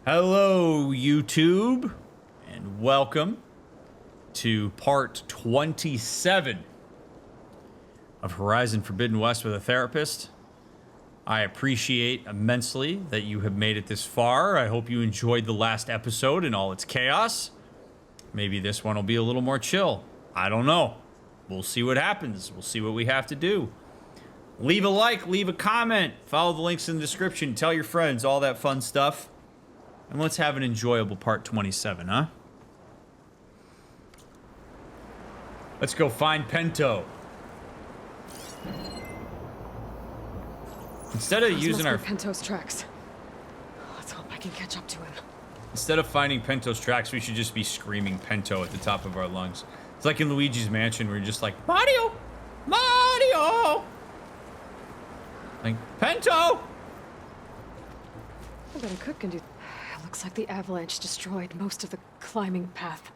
Hello, YouTube, and welcome to part 27 of Horizon Forbidden West with a Therapist. I appreciate immensely that you have made it this far. I hope you enjoyed the last episode and all its chaos. Maybe this one will be a little more chill. I don't know. We'll see what happens. We'll see what we have to do. Leave a like, leave a comment, follow the links in the description, tell your friends, all that fun stuff. And let's have an enjoyable part 27, huh? Let's go find Pento. Instead of using our Pento's tracks. Let's hope I can catch up to him. Instead of finding Pento's tracks, we should just be screaming Pento at the top of our lungs. It's like in Luigi's Mansion where you're just like, Mario! Mario! Like, Pento! I bet a cook can do. It looks like the avalanche destroyed most of the climbing path.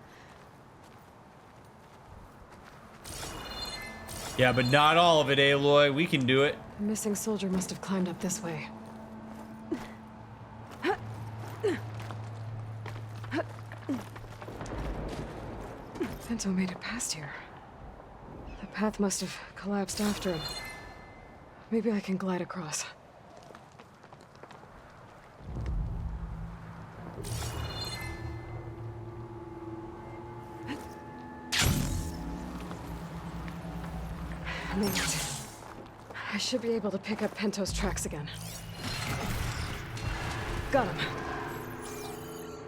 Yeah, but not all of it, Aloy. We can do it. The missing soldier must have climbed up this way. Pento made it past here. The path must have collapsed after him. Maybe I can glide across. Made it. I should be able to pick up Pento's tracks again. Got him.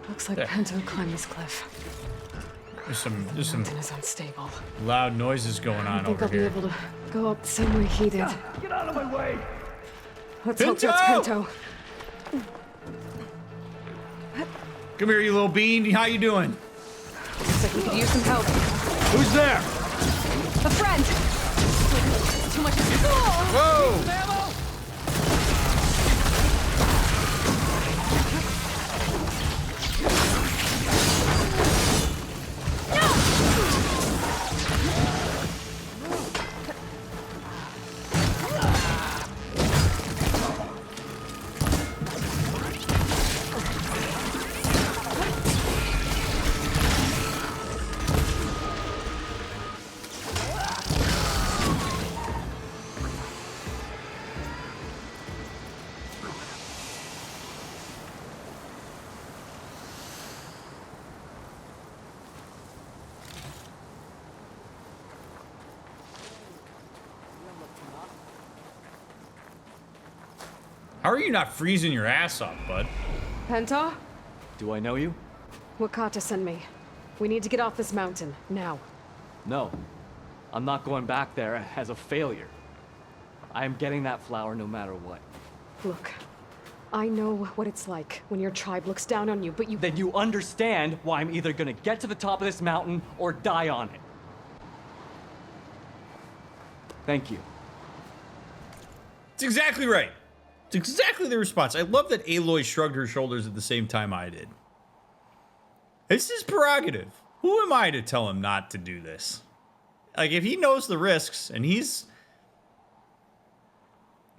Looks like Pento climbed this cliff. There's some Mountain is unstable. loud noises going on over I think I'll be able to go up the same way he did. Get out of my way! Let's hope that's Pento. Come here, you little bean. How you doing? Looks like we could use some help. Who's there? A friend! Too much. Whoa! How are you not freezing your ass off, bud? Pento? Do I know you? Wakata sent me. We need to get off this mountain, now. No. I'm not going back there as a failure. I am getting that flower no matter what. Look, I know what it's like when your tribe looks down on you, but you... Then you understand why I'm either gonna get to the top of this mountain or die on it. Thank you. It's exactly right. It's exactly the response. I love that Aloy shrugged her shoulders at the same time I did. It's his prerogative. Who am I to tell him not to do this? Like, if he knows the risks and he's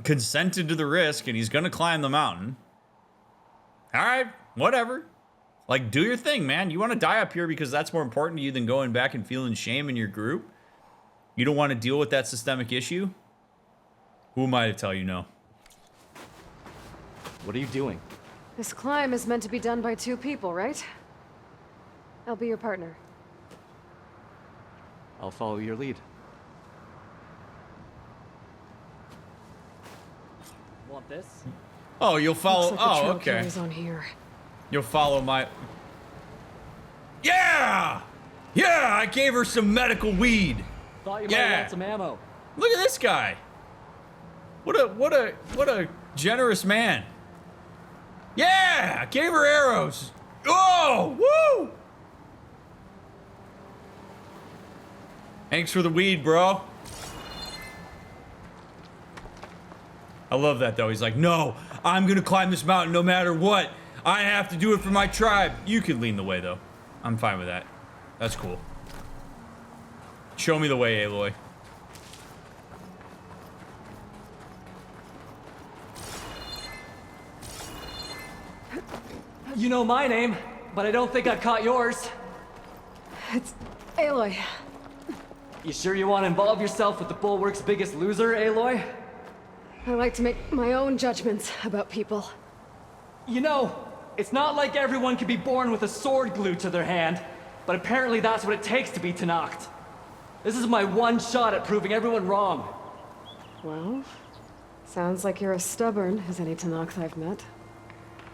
consented to the risk and he's gonna climb the mountain, all right, whatever. Like, do your thing, man. You want to die up here because that's more important to you than going back and feeling shame in your group? You don't want to deal with that systemic issue? Who am I to tell you no? What are you doing? This climb is meant to be done by two people, right? I'll be your partner. I'll follow your lead. Want this? Oh, you'll follow. Looks like the trail Oh, okay. carries on here. You'll follow my. Yeah! Yeah! I gave her some medical weed. Thought you Yeah. might want some ammo. Look at this guy. What a generous man. Yeah! Gave her arrows. Oh! Woo! Thanks for the weed, bro. I love that, though. He's like, no, I'm gonna climb this mountain no matter what. I have to do it for my tribe. You can lead the way, though. I'm fine with that. That's cool. Show me the way, Aloy. You know my name, but I don't think I've caught yours. It's Aloy. You sure you want to involve yourself with the Bulwark's biggest loser, Aloy? I like to make my own judgments about people. You know, it's not like everyone can be born with a sword glued to their hand, but apparently that's what it takes to be Tenakth. This is my one shot at proving everyone wrong. Well, sounds like you're as stubborn as any Tenakth I've met.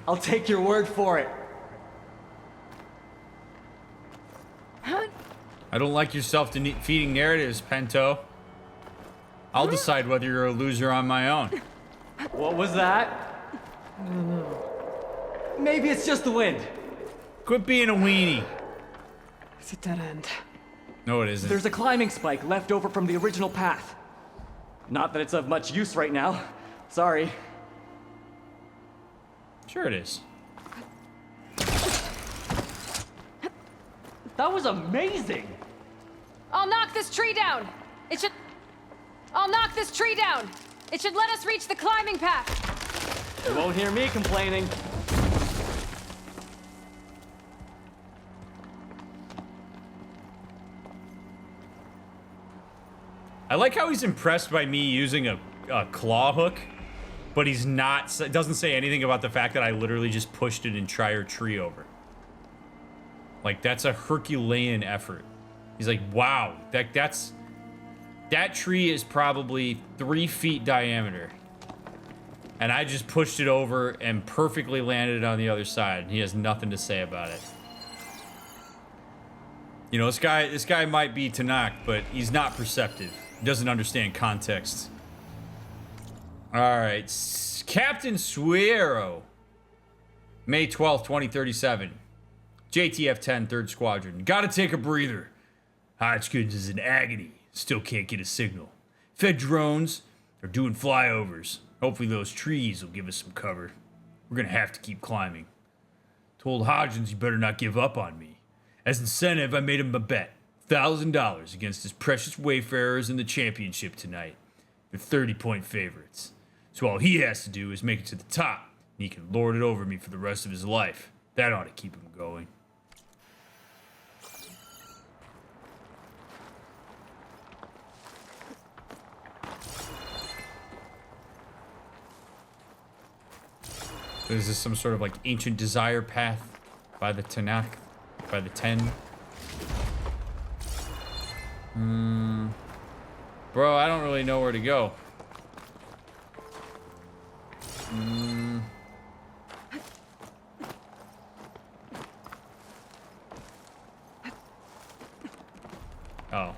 I'll take your word for it. I don't like your self-defeating narratives, Pento. I'll decide whether you're a loser on my own. What was that? I don't know. Maybe it's just the wind. Quit being a weenie. It's a dead end. No, it isn't. There's a climbing spike left over from the original path. Not that it's of much use right now. Sorry. Sure it is. That was amazing! I'll knock this tree down! I'll knock this tree down! It should let us reach the climbing path! You won't hear me complaining. I like how he's impressed by me using a claw hook, but he's not, doesn't say anything about the fact that I literally just pushed an entire tree over. Like, that's a Herculean effort. He's like, wow, that tree is probably 3 feet diameter. And I just pushed it over and perfectly landed it on the other side. And he has nothing to say about it. You know, this guy might be Tenakth, but he's not perceptive. He doesn't understand context. Alright, Captain Suero. May 12th, 2037. JTF-10, 3rd Squadron. Gotta take a breather. Hodgkins is in agony. Still can't get a signal. Fed drones are doing flyovers. Hopefully those trees will give us some cover. We're gonna have to keep climbing. Told Hodgins he better not give up on me. As incentive, I made him a bet. $1,000 against his precious Wayfarers in the championship tonight. They're 30-point favorites. So all he has to do is make it to the top, and he can lord it over me for the rest of his life. That ought to keep him going. So is this some sort of like ancient desire path by the Tenakth? By the 10? Bro, I don't really know where to go. Oh.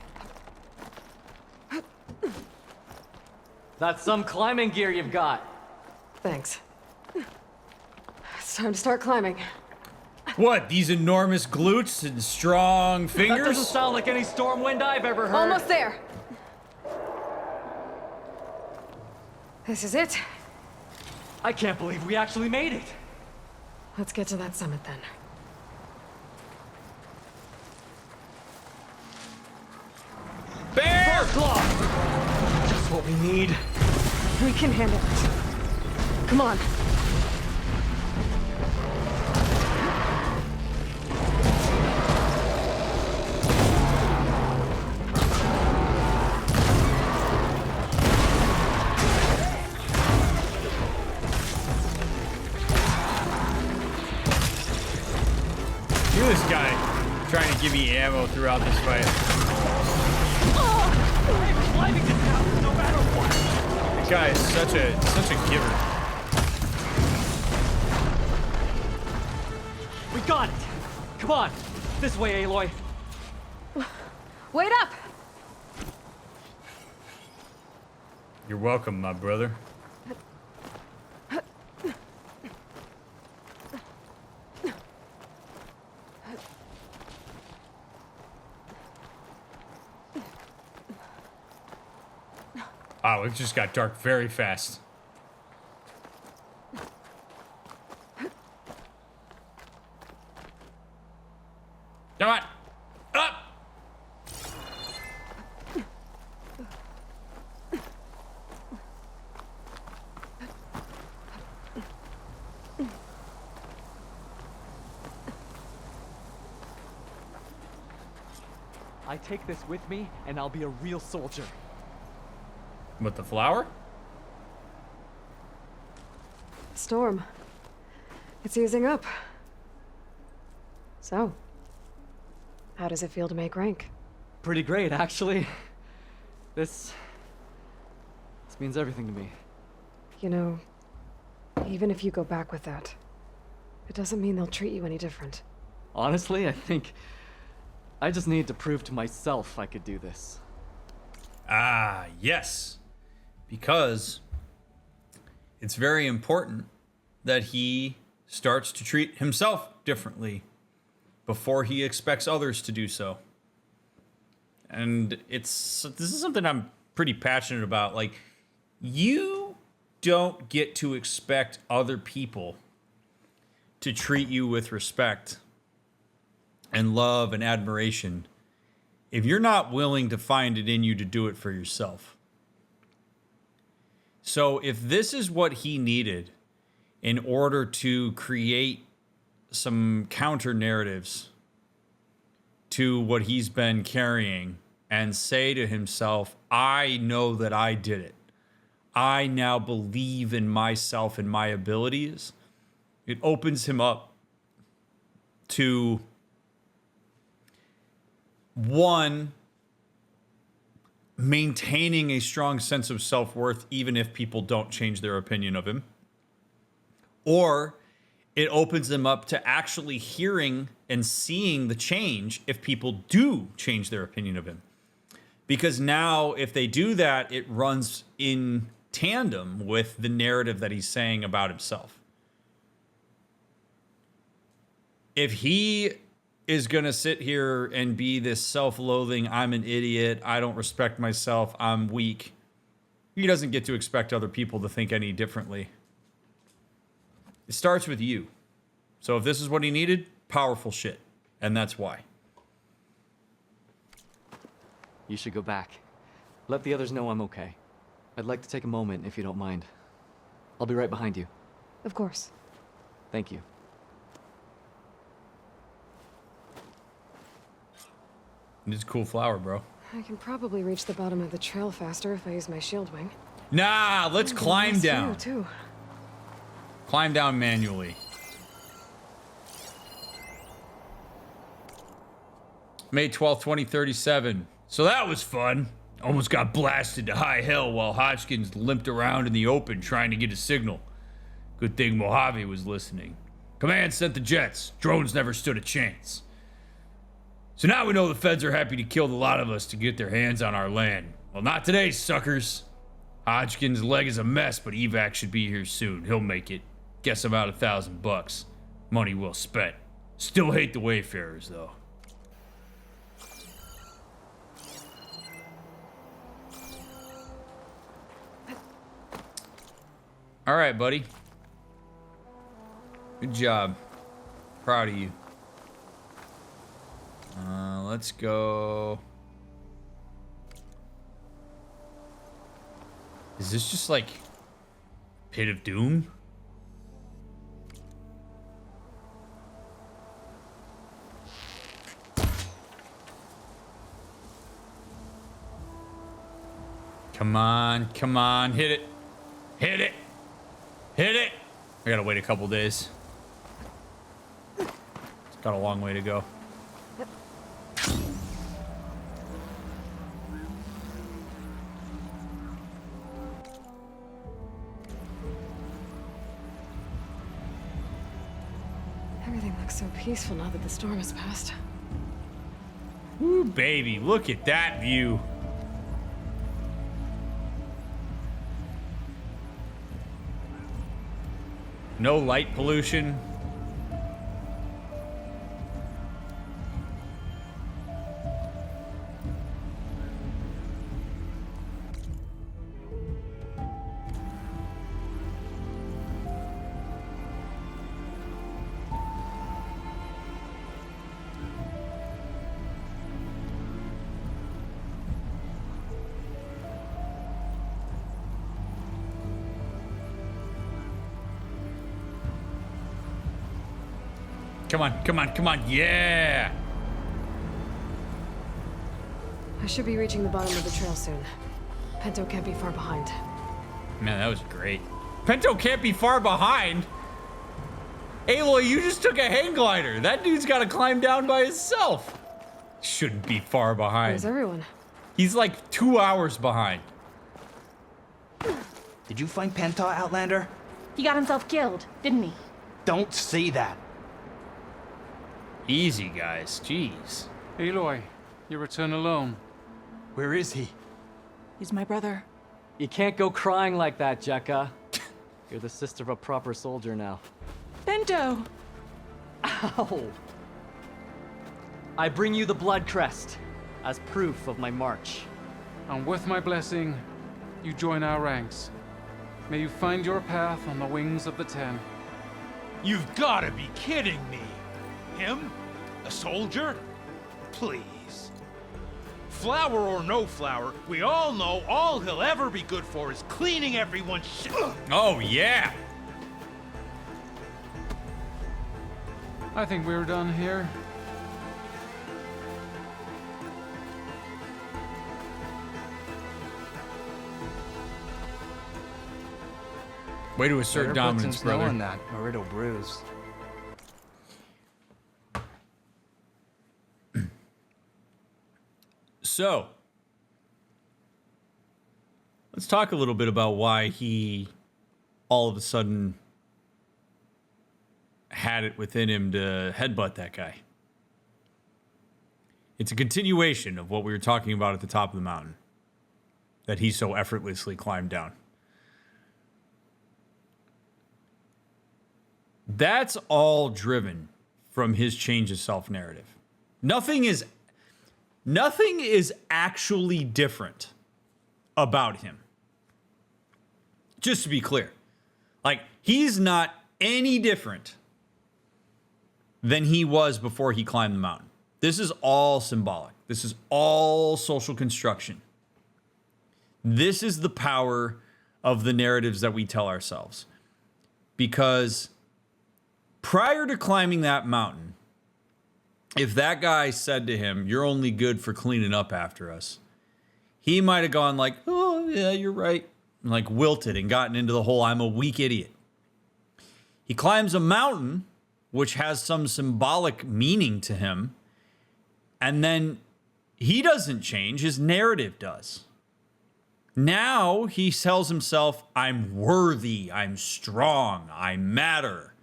That's some climbing gear you've got. Thanks. It's time to start climbing. What? These enormous glutes and strong That fingers? doesn't sound like any storm wind I've ever heard. Almost there. This is it. I can't believe we actually made it. Let's get to that summit then. Bear! Claw! Just what we need. We can handle it. Come on. Look at this guy trying to give me ammo throughout this fight. I'm climbing this mountain no matter what. This guy is such a giver. We got it. Come on. This way, Aloy. Wait up! You're welcome, my brother. Wow, it just got dark very fast. Come on! Up! I take this with me, and I'll be a real soldier. With the flower? Storm. It's easing up. So, how does it feel to make rank? Pretty great, actually. This means everything to me. You know, even if you go back with that, it doesn't mean they'll treat you any different. Honestly, I think I just need to prove to myself I could do this. Ah, yes. Because it's very important that he starts to treat himself differently before he expects others to do so. And this is something I'm pretty passionate about. Like, you don't get to expect other people to treat you with respect and love and admiration if you're not willing to find it in you to do it for yourself. So if this is what he needed in order to create some counter narratives to what he's been carrying and say to himself, I know that I did it. I now believe in myself and my abilities. It opens him up to, one, maintaining a strong sense of self-worth even if people don't change their opinion of him. Or it opens them up to actually hearing and seeing the change if people do change their opinion of him. Because now, if they do that, it runs in tandem with the narrative that he's saying about himself. If he is going to sit here and be this self-loathing, I'm an idiot, I don't respect myself, I'm weak, he doesn't get to expect other people to think any differently. It starts with you. So if this is what he needed, powerful shit. And that's why. You should go back. Let the others know I'm okay. I'd like to take a moment, if you don't mind. I'll be right behind you. Of course. Thank you. It's a cool flower, bro. I can probably reach the bottom of the trail faster if I use my shield wing. Nah, let's climb Nice down. view, too. Climb down manually. May 12th, 2037. So that was fun. Almost got blasted to high hell while Hodgkins limped around in the open trying to get a signal. Good thing Mojave was listening. Command sent the jets. Drones never stood a chance. So now we know the feds are happy to kill the lot of us to get their hands on our land. Well, not today, suckers. Hodgkins' leg is a mess, but evac should be here soon. He'll make it. Guess about $1,000. Money well spent. Still hate the Wayfarers, though. All right, buddy. Good job. Proud of you. Let's go. Is this just like Pit of Doom? Come on, come on, hit it. Hit it. Hit it. I gotta wait a couple days. It's got a long way to go. Everything looks so peaceful now that the storm has passed. Ooh, baby, look at that view. No light pollution. Come on, come on, come on, yeah! I should be reaching the bottom of the trail soon. Pento can't be far behind. Man, that was great. Pento can't be far behind. Aloy, you just took a hang glider. That dude's got to climb down by himself. Shouldn't be far behind. Where's everyone? He's like 2 hours behind. Did you find Pento, Outlander? He got himself killed, didn't he? Don't say that. Easy, guys. Jeez. Aloy, you return alone. Where is he? He's my brother. You can't go crying like that, Jekka. You're the sister of a proper soldier now. Pento! Ow! I bring you the blood crest as proof of my march. And with my blessing, you join our ranks. May you find your path on the wings of the Ten. You've gotta be kidding me. Him? A soldier? Please. Flower or no flower, we all know all he'll ever be good for is cleaning everyone's shit. Oh, yeah. I think we're done here. Way to assert Better dominance, put some snow brother. on that, or it'll bruise. So, let's talk a little bit about why he all of a sudden had it within him to headbutt that guy. It's a continuation of what we were talking about at the top of the mountain that he so effortlessly climbed down. That's all driven from his change of self narrative. Nothing is actually different about him. Just to be clear. Like, he's not any different than he was before he climbed the mountain. This is all symbolic. This is all social construction. This is the power of the narratives that we tell ourselves. Because prior to climbing that mountain, if that guy said to him, "You're only good for cleaning up after us," he might have gone like, "Oh, yeah, you're right," and like wilted and gotten into the whole "I'm a weak idiot." He climbs a mountain, which has some symbolic meaning to him, and then he doesn't change, his narrative does. Now he tells himself, "I'm worthy, I'm strong, I matter."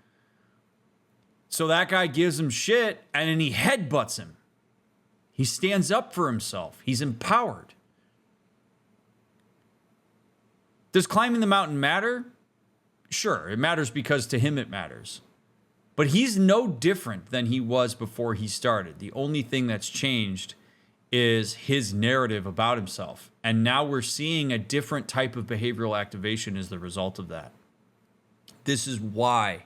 So that guy gives him shit, and then he headbutts him. He stands up for himself. He's empowered. Does climbing the mountain matter? Sure, it matters because to him it matters. But he's no different than he was before he started. The only thing that's changed is his narrative about himself. And now we're seeing a different type of behavioral activation as the result of that. This is why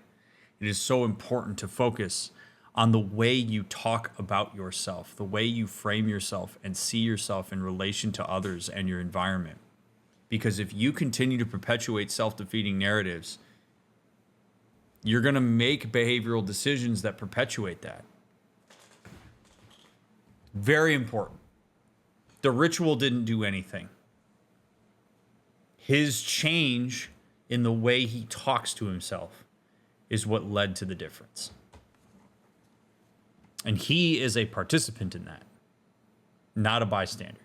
it is so important to focus on the way you talk about yourself, the way you frame yourself and see yourself in relation to others and your environment. Because if you continue to perpetuate self-defeating narratives, you're going to make behavioral decisions that perpetuate that. Very important. The ritual didn't do anything. His change in the way he talks to himself is what led to the difference. And he is a participant in that, not a bystander.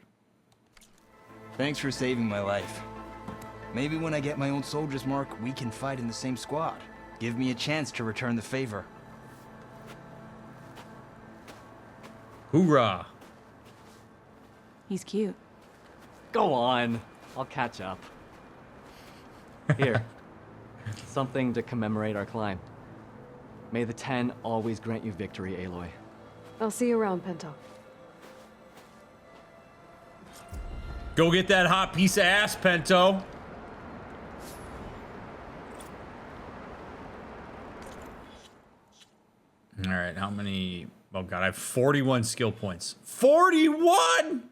Thanks for saving my life. Maybe when I get my own soldier's mark, we can fight in the same squad. Give me a chance to return the favor. Hoorah! He's cute. Go on. I'll catch up. Here. Something to commemorate our climb. May the Ten always grant you victory, Aloy. I'll see you around, Pento. Go get that hot piece of ass, Pento. All right, how many? Oh God, I have 41 skill points. 41!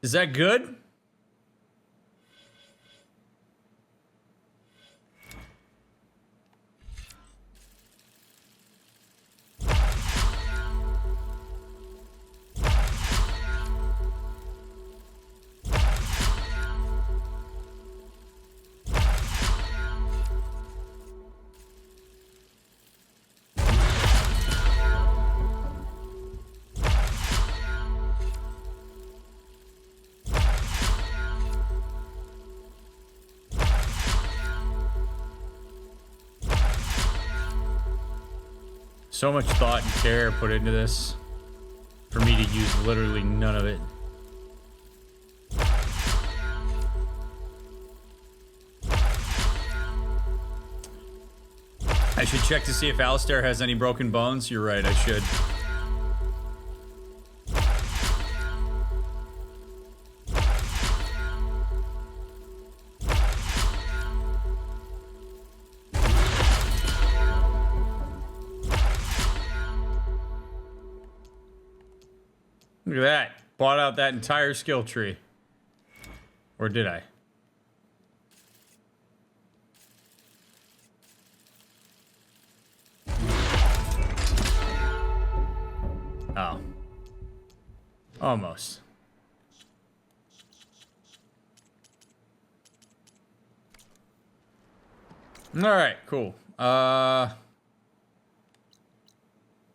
Is that good? So much thought and care put into this for me to use literally none of it. I should check to see if Alistair has any broken bones. You're right, I should. Look at that. Bought out that entire skill tree. Or did I? Oh. Almost. Alright, cool.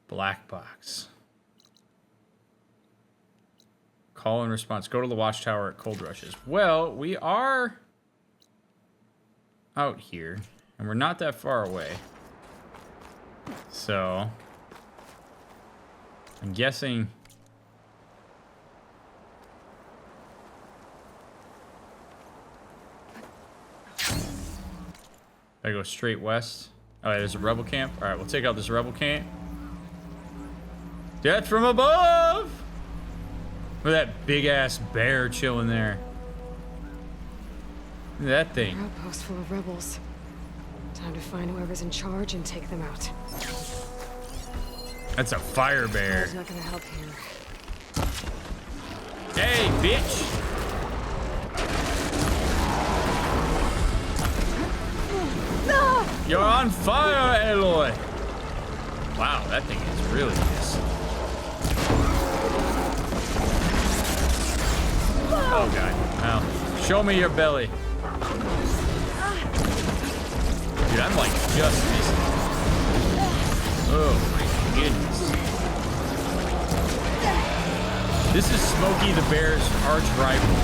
Black box. Call and response. Go to the watchtower at Cold Rushes. Well, we are out here, and we're not that far away. So, I'm guessing I go straight west. Oh, there's a rebel camp. All right, we'll take out this rebel camp. Death from above! Look at that big ass bear chilling there. Look at that thing. An outpost full of rebels. Time to find whoever's in charge and take them out. That's a fire bear. It's not gonna help here. Hey, bitch! You're on fire, Aloy! Wow, that thing is really nice. Oh god. Wow. Show me your belly. Dude, I'm like just missing. Oh my goodness. This is Smokey the Bear's arch rival.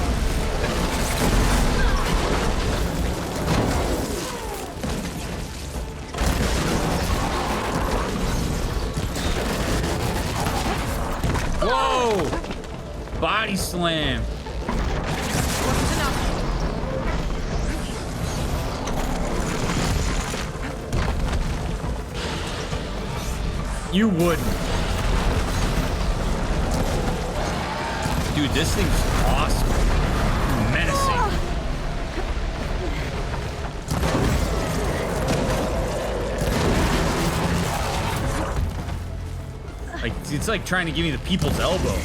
Whoa! Body slam. You wouldn't. Dude, this thing's awesome. Menacing. Like, it's like trying to give me the people's elbow.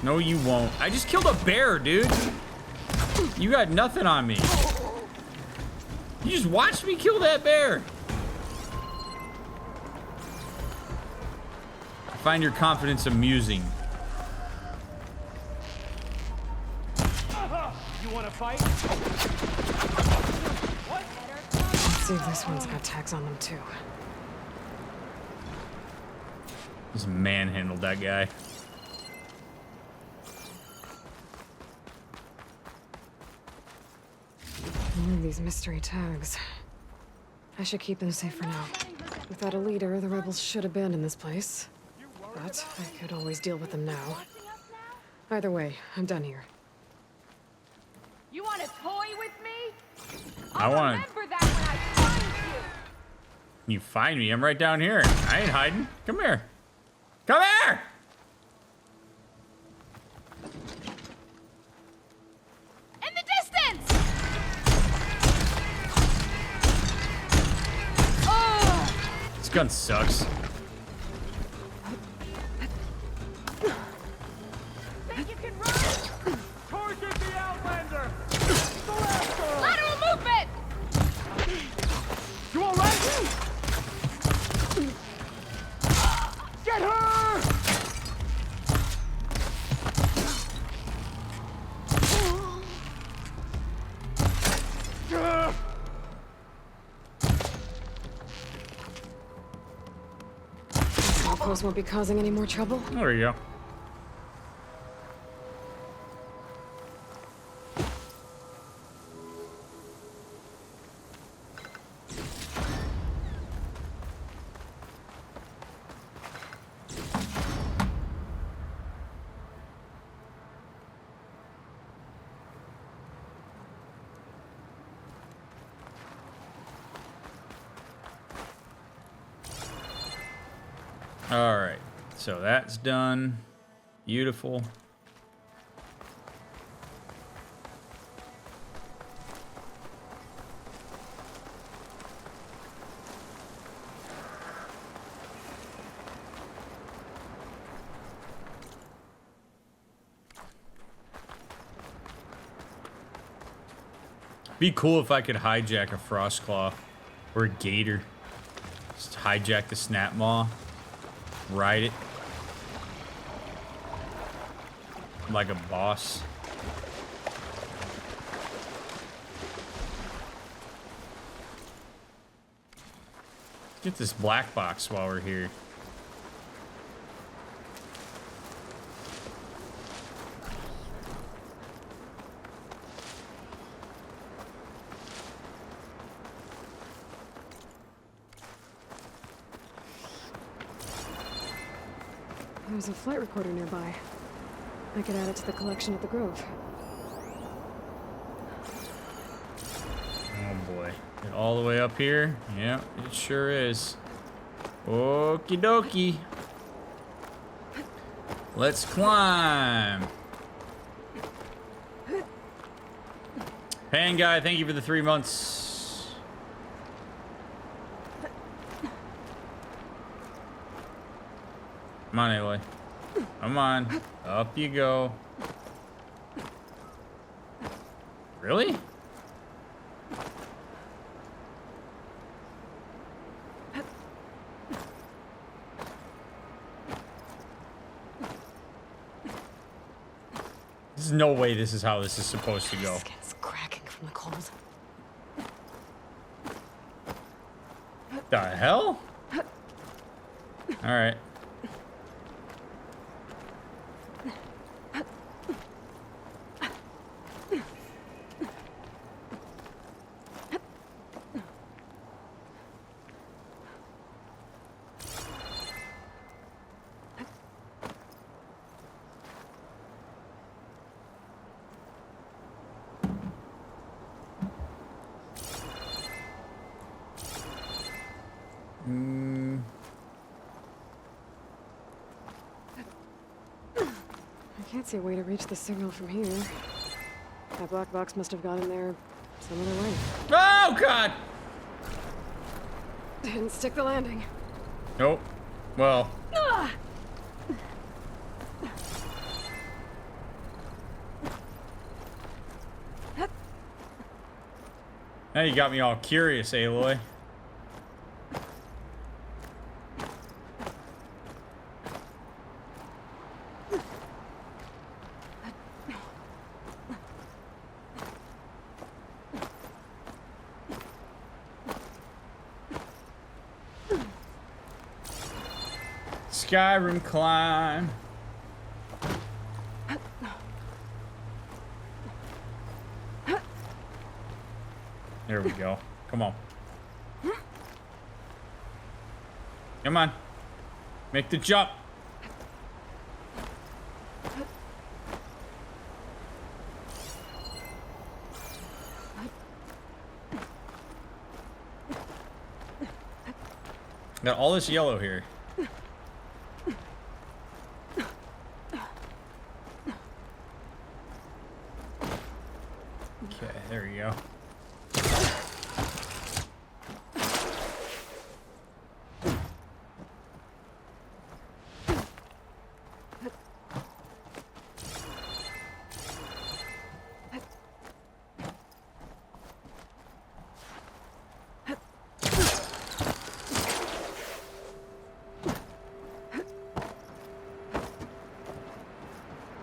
No, you won't. I just killed a bear, dude. You got nothing on me. You just watched me kill that bear. I find your confidence amusing. You want to fight? Let's see if this one's got tags on them too. Just manhandled that guy. These mystery tags. I should keep them safe for now. Without a leader, the rebels should abandon this place. But I could always deal with them now. Either way, I'm done here. You want to toy with me? I want to. Remember that when I find you. You find me? I'm right down here. I ain't hiding. Come here. Come here! In the distance! This gun sucks. outpost won't be causing any more trouble. There you go. All right, so that's done. Beautiful. Be cool if I could hijack a Frostclaw or a Gator. Just hijack the Snap Maw. Ride it like a boss. Get this black box while we're here. There's a flight recorder nearby. I could add it to the collection at the Grove. Oh boy. Get all the way up here? Yeah, it sure is. Okie dokie. Let's climb. Pan guy, thank you for the 3 months. Come on, Aloy. Come on. Up you go. Really? There's no way this is how this is supposed to go. My skin's cracking from the cold. The hell? All right. I can't see a way to reach the signal from here. That black box must have gotten there some other way. Oh, God! Didn't stick the landing. Nope. Well. Now you got me all curious, Aloy. Skyrim climb. There we go. Come on. Come on. Make the jump. Got all this yellow here. Okay, there we go.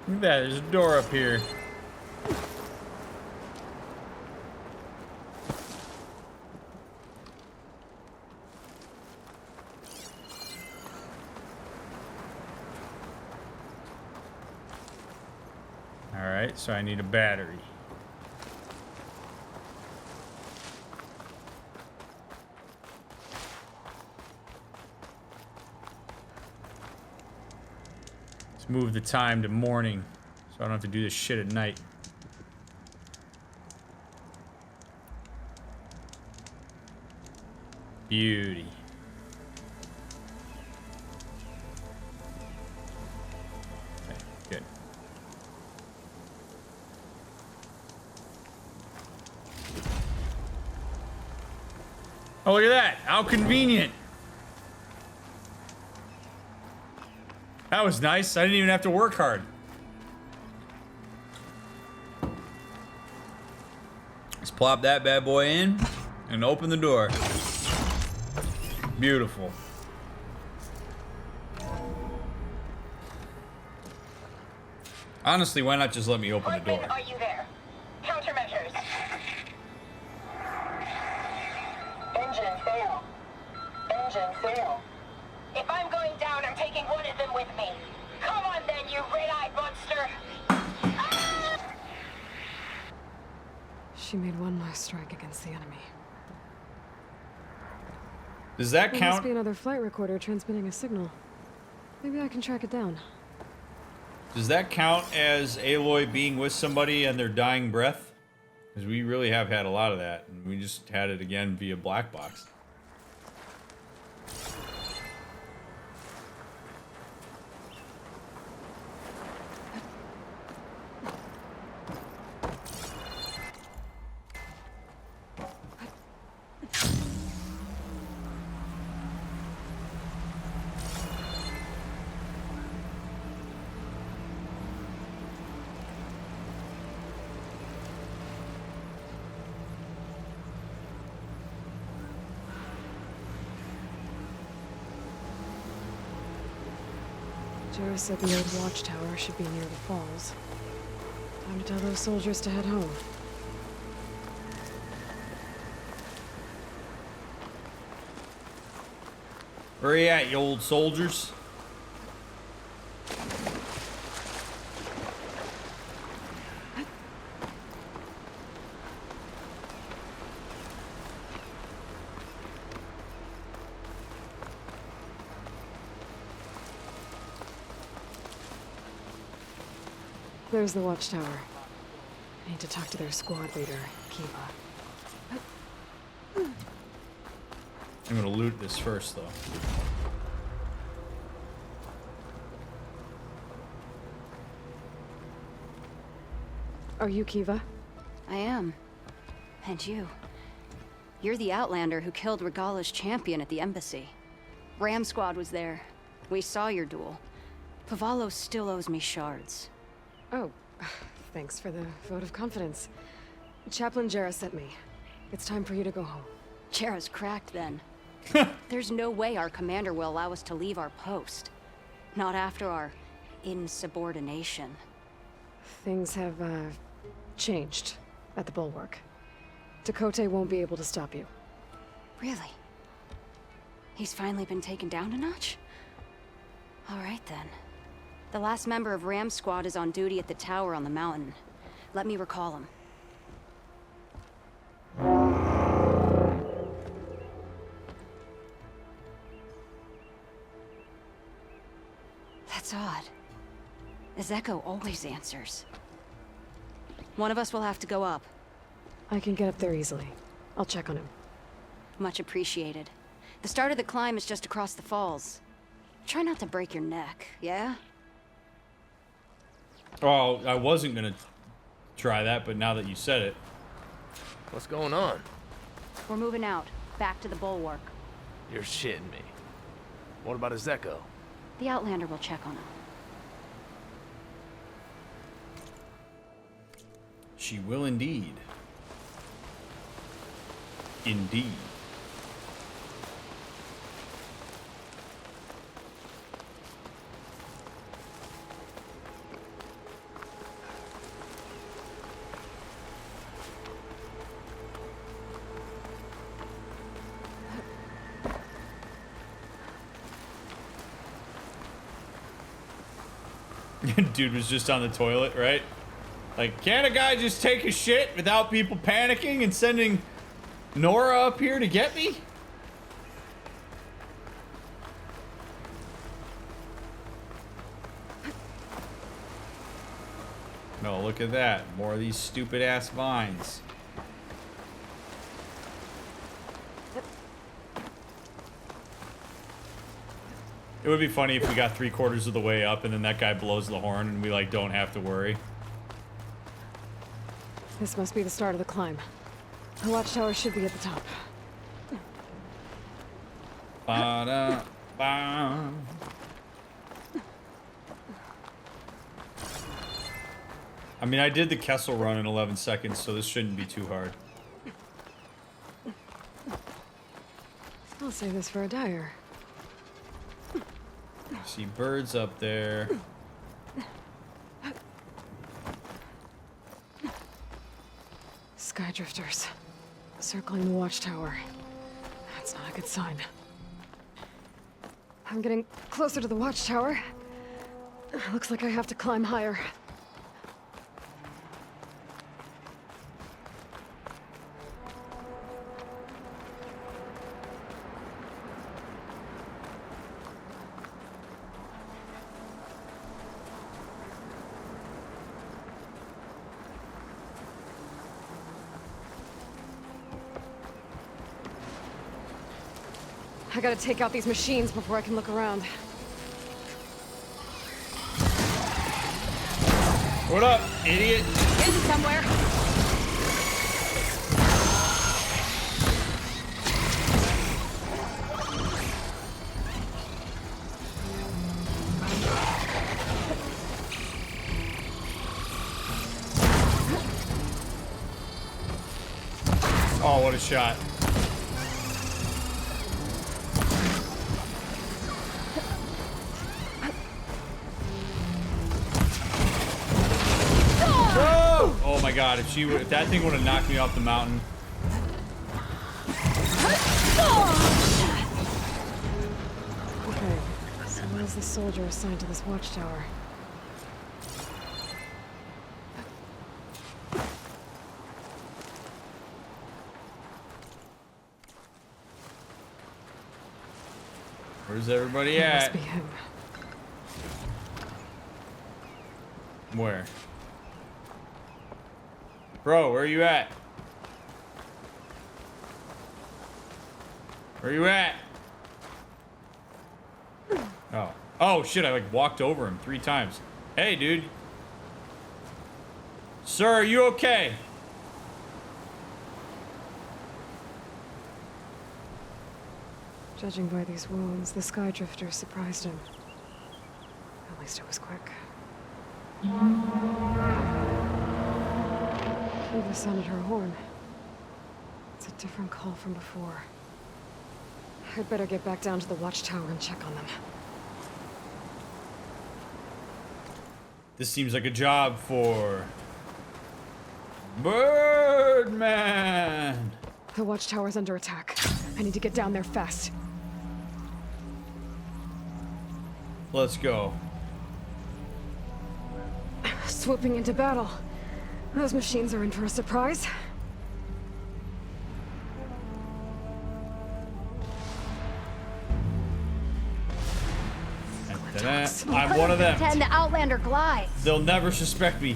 Look at that, there's a door up here. Alright, so I need a battery. Let's move the time to morning so I don't have to do this shit at night. Beauty. Okay, good. Oh, look at that. How convenient. That was nice. I didn't even have to work hard. Let's plop that bad boy in and open the door. Beautiful. Honestly, why not just let me open the door? Are you there? Countermeasures. Engine fail. Engine fail. If I'm going down, I'm taking one of them with me. Come on then, you red-eyed monster. Ah! She made one last strike against the enemy. Does that There count? must be another flight recorder transmitting a signal. Maybe I can track it down. Does that count as Aloy being with somebody and their dying breath? Because we really have had a lot of that, and we just had it again via black box. Jarrah said the old watchtower should be near the falls. Time to tell those soldiers to head home. Where you at, you old soldiers? There's the watchtower. I need to talk to their squad leader, Kiva. I'm gonna loot this first, though. Are you Kiva? I am. And you. You're the Outlander who killed Regala's champion at the embassy. Ram Squad was there. We saw your duel. Pavalo still owes me shards. Oh, thanks for the vote of confidence. Chaplain Jarrah sent me. It's time for you to go home. Jarrah's cracked then. There's no way our commander will allow us to leave our post. Not after our insubordination. Things have, changed at the Bulwark. Dakota won't be able to stop you. Really? He's finally been taken down a notch? All right then. The last member of Ram Squad is on duty at the tower on the mountain. Let me recall him. That's odd. Ezeko always answers. One of us will have to go up. I can get up there easily. I'll check on him. Much appreciated. The start of the climb is just across the falls. Try not to break your neck, yeah? Oh, I wasn't gonna try that, but now that you said it. What's going on? We're moving out, back to the Bulwark. You're shitting me. What about Ezeko? The Outlander will check on him. She will indeed. Indeed. Dude was just on the toilet, right? Like, can't a guy just take a shit without people panicking and sending Nora up here to get me? No, look at that. More of these stupid ass vines. It would be funny if we got 3/4 of the way up and then that guy blows the horn and we like don't have to worry. This must be the start of the climb. The watchtower should be at the top. Ba-da-ba. I mean, I did the Kessel run in 11 seconds, so this shouldn't be too hard. I'll save this for a dyer. See birds up there. Skydrifters. Circling the watchtower. That's not a good sign. I'm getting closer to the watchtower. Looks like I have to climb higher. I gotta take out these machines before I can look around. What up, idiot? In somewhere. Oh, what a shot. Oh my god, if that thing would have knocked me off the mountain. Okay, so what is the soldier assigned to this watchtower? Where's everybody That at? must be him. Where? Bro, where are you at? Where are you at? Oh. Oh, shit, I like walked over him 3 times. Hey, dude. Sir, are you okay? Judging by these wounds, the Skydrifter surprised him. At least it was quick. Eva sounded her horn. It's a different call from before. I'd better get back down to the watchtower and check on them. This seems like a job for Birdman. The watchtower's under attack. I need to get down there fast. Let's go. Swooping into battle. Those machines are in for a surprise. I'm one of them. Pretend the Outlander glides. They'll never suspect me.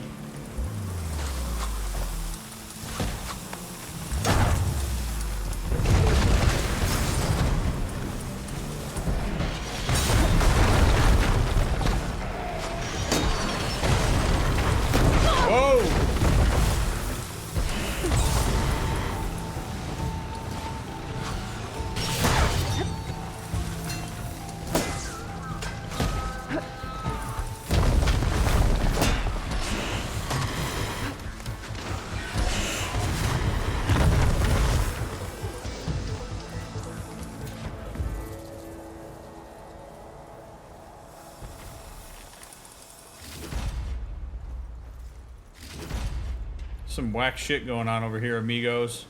Some whack shit going on over here, amigos.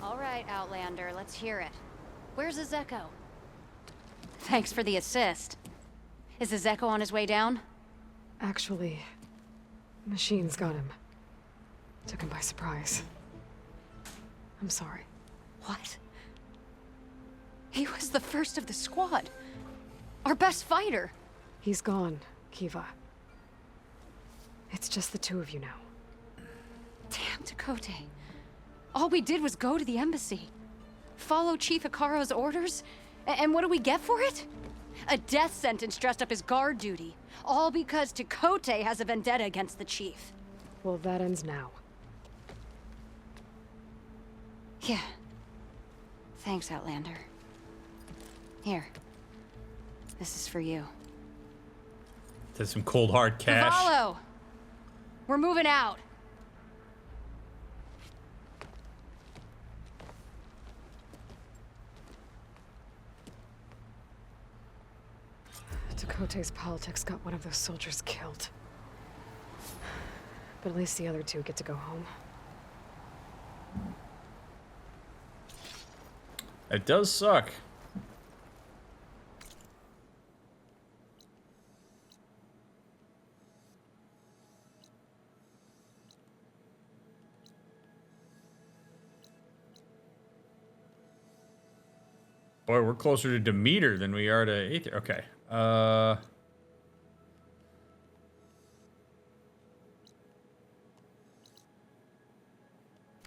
All right, Outlander, let's hear it. Where's Ezeko? Thanks for the assist. Is Ezeko on his way down? Actually, Machines got him. Took him by surprise. I'm sorry. What? He was the first of the squad. Our best fighter. He's gone, Kiva. It's just the two of you now. Damn Dakota. All we did was go to the embassy. Follow Chief Hikaru's orders? And what do we get for it? A death sentence dressed up as guard duty. All because Takote has a vendetta against the chief. Well, that ends now. Yeah. Thanks, Outlander. Here. This is for you. That's some cold hard cash. Cavallo! We're moving out. Dakota's politics got one of those soldiers killed. But at least the other two get to go home. It does suck. Boy, we're closer to Demeter than we are to Aether. Okay.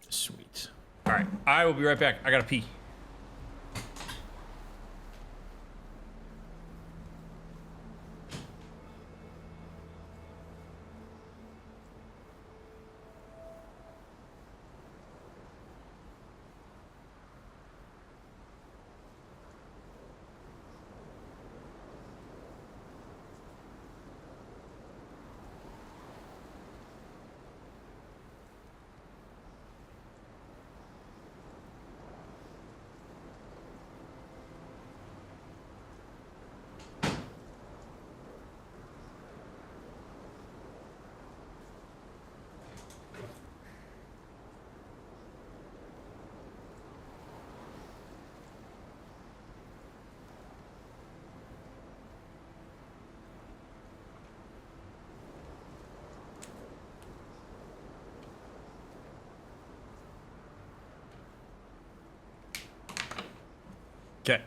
Sweet. All right. I will be right back. I gotta pee. Okay.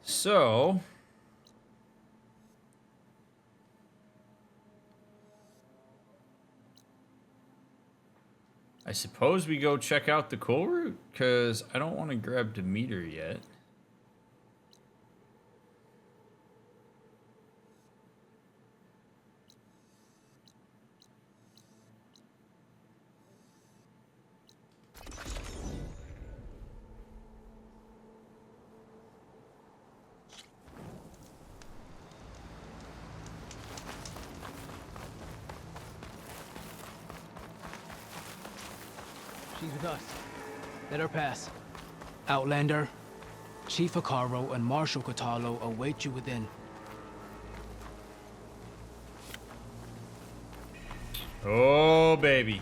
So, I suppose we go check out the Kulrut, because I don't want to grab Demeter yet. She's with us. Let her pass. Outlander, Chief Hikaru and Marshal Katalo await you within. Oh, baby.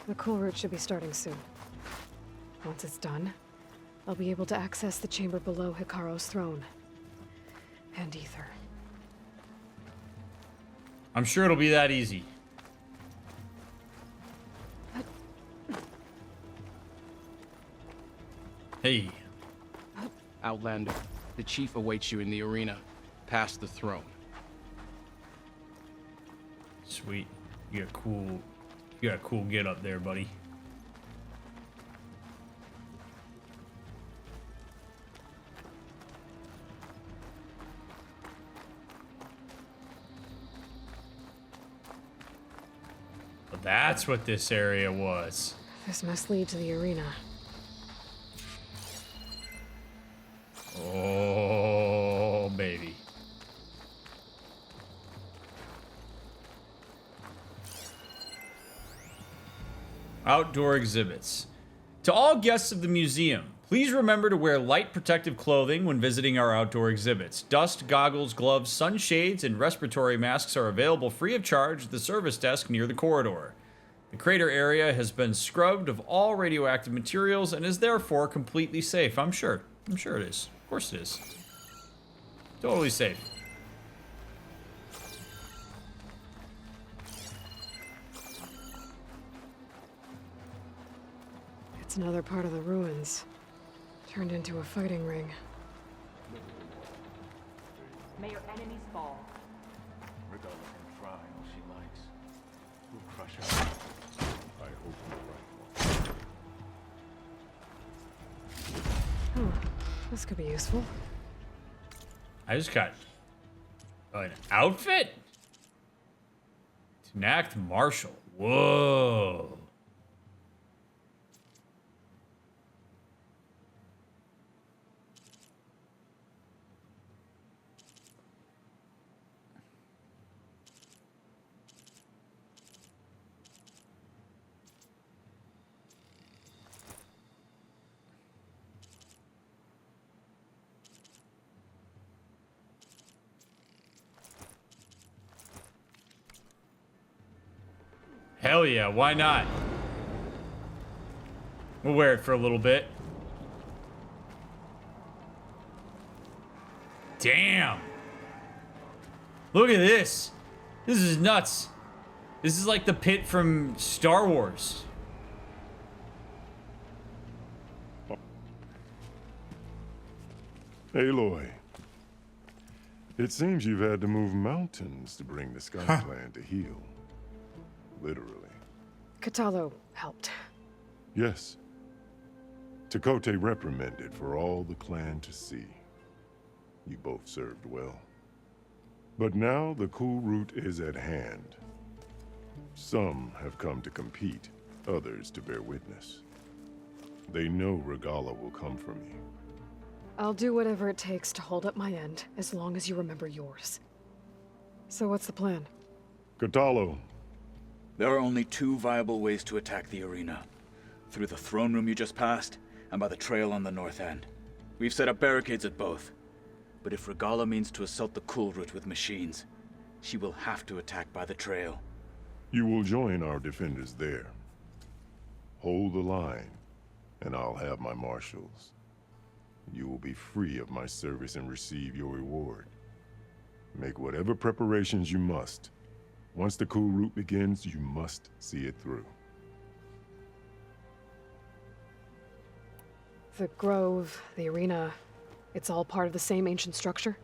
The Kulrut should be starting soon. Once it's done, I'll be able to access the chamber below Hikaru's throne. And Aether. I'm sure it'll be that easy. Hey. Outlander, the chief awaits you in the arena, past the throne. Sweet. You got a cool get up there, buddy. But that's what this area was. This must lead to the arena. Oh, baby. Outdoor exhibits. To all guests of the museum, please remember to wear light protective clothing when visiting our outdoor exhibits. Dust, goggles, gloves, sunshades, and respiratory masks are available free of charge at the service desk near the corridor. The crater area has been scrubbed of all radioactive materials and is therefore completely safe. I'm sure. I'm sure it is. Of course it is. Totally safe. It's another part of the ruins. Turned into a fighting ring. May your enemies fall. Regala can try all she likes. We'll crush her. I hope you're right. Oh, this could be useful. I just got an outfit? To enact Marshal. Whoa. Hell yeah, why not? We'll wear it for a little bit. Damn. Look at this. This is nuts. This is like the pit from Star Wars. Aloy, it seems you've had to move mountains to bring the Sky Clan to heal. Literally. Katalo helped. Yes. Tekote reprimanded for all the clan to see. You both served well. But now the Kulrut is at hand. Some have come to compete, others to bear witness. They know Regala will come for me. I'll do whatever it takes to hold up my end, as long as you remember yours. So what's the plan? Katalo. There are only two viable ways to attack the arena. Through the throne room you just passed, and by the trail on the north end. We've set up barricades at both. But if Regala means to assault the Kulrut with machines, she will have to attack by the trail. You will join our defenders there. Hold the line, and I'll have my marshals. You will be free of my service and receive your reward. Make whatever preparations you must. Once the Kulrut begins, you must see it through. The grove, the arena, it's all part of the same ancient structure?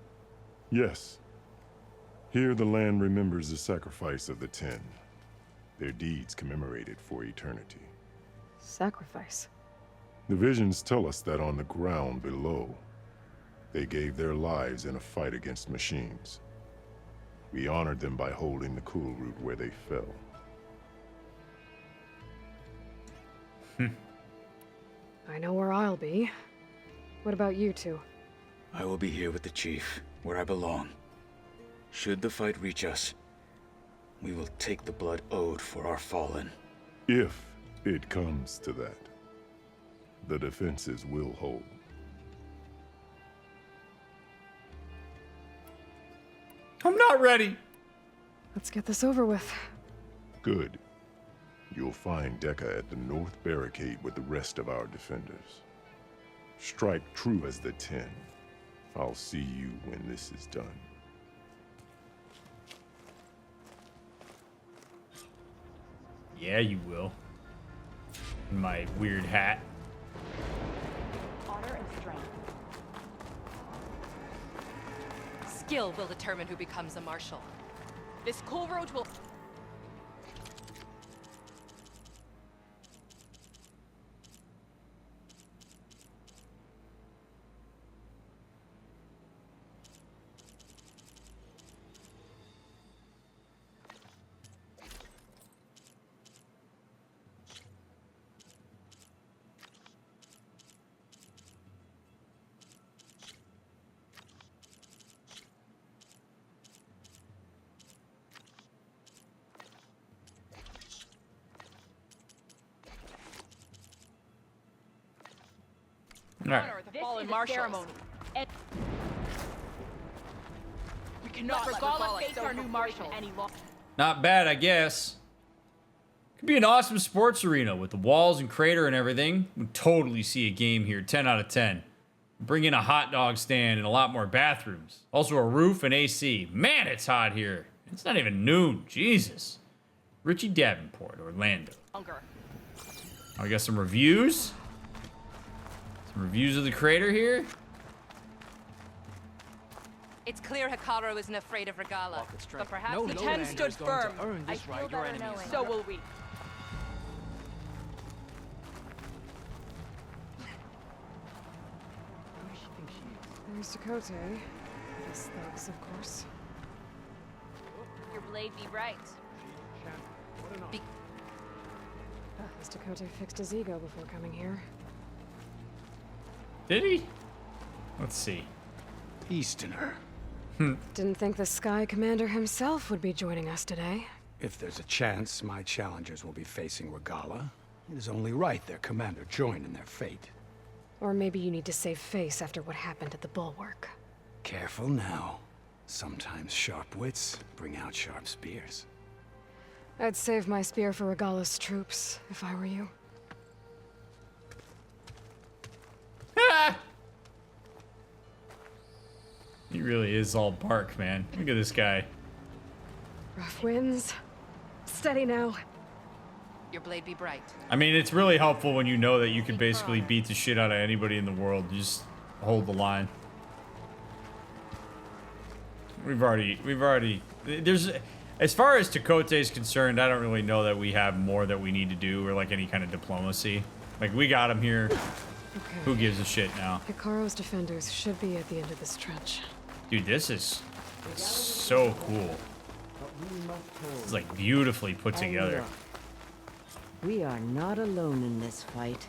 Yes. Here the land remembers the sacrifice of the 10. Their deeds commemorated for eternity. Sacrifice? The visions tell us that on the ground below, they gave their lives in a fight against machines. We honored them by holding the Kulrut where they fell. I know where I'll be. What about you two? I will be here with the chief, where I belong. Should the fight reach us, we will take the blood owed for our fallen. If it comes to that, the defenses will hold. I'm not ready. Let's get this over with. Good. You'll find Dekka at the north barricade with the rest of our defenders. Strike true as the 10. I'll see you when this is done. Yeah, you will. In my weird hat. Honor and strength. Skill will determine who becomes a marshal. This Kulrut will... Honor the fallen marshals. We cannot let Regala face our new marshal any longer. Not bad, I guess. Could be an awesome sports arena with the walls and crater and everything. Would totally see a game here, 10 out of 10. Bring in a hot dog stand and a lot more bathrooms. Also a roof and AC. Man, it's hot here. It's not even noon. Jesus. Richie Davenport, Orlando. I got some reviews. Some reviews of the crater here. It's clear Hikaru isn't afraid of Regala, but perhaps No the Lowlander Ten stood is going to firm. earn this right your enemies. So will we. There's Dakota. These thugs, of course. Your blade be right. This Dakota fixed his ego before coming here. Did he? Let's see. Easterner. Didn't think the Sky Commander himself would be joining us today. If there's a chance my challengers will be facing Regala, it is only right their commander join in their fate. Or maybe you need to save face after what happened at the Bulwark. Careful now. Sometimes sharp wits bring out sharp spears. I'd save my spear for Regala's troops, if I were you. He really is all bark, man. Look at this guy. Rough winds. Steady now. Your blade be bright. I mean, it's really helpful when you know that you can basically beat the shit out of anybody in the world. You just hold the line. We've already, there's, as far as Takote is concerned, I don't really know that we have more that we need to do or like any kind of diplomacy. Like, we got him here. Okay. Who gives a shit now? Hikaru's defenders should be at the end of this trench. Dude, this is so cool. It's like beautifully put together. We are not alone in this fight.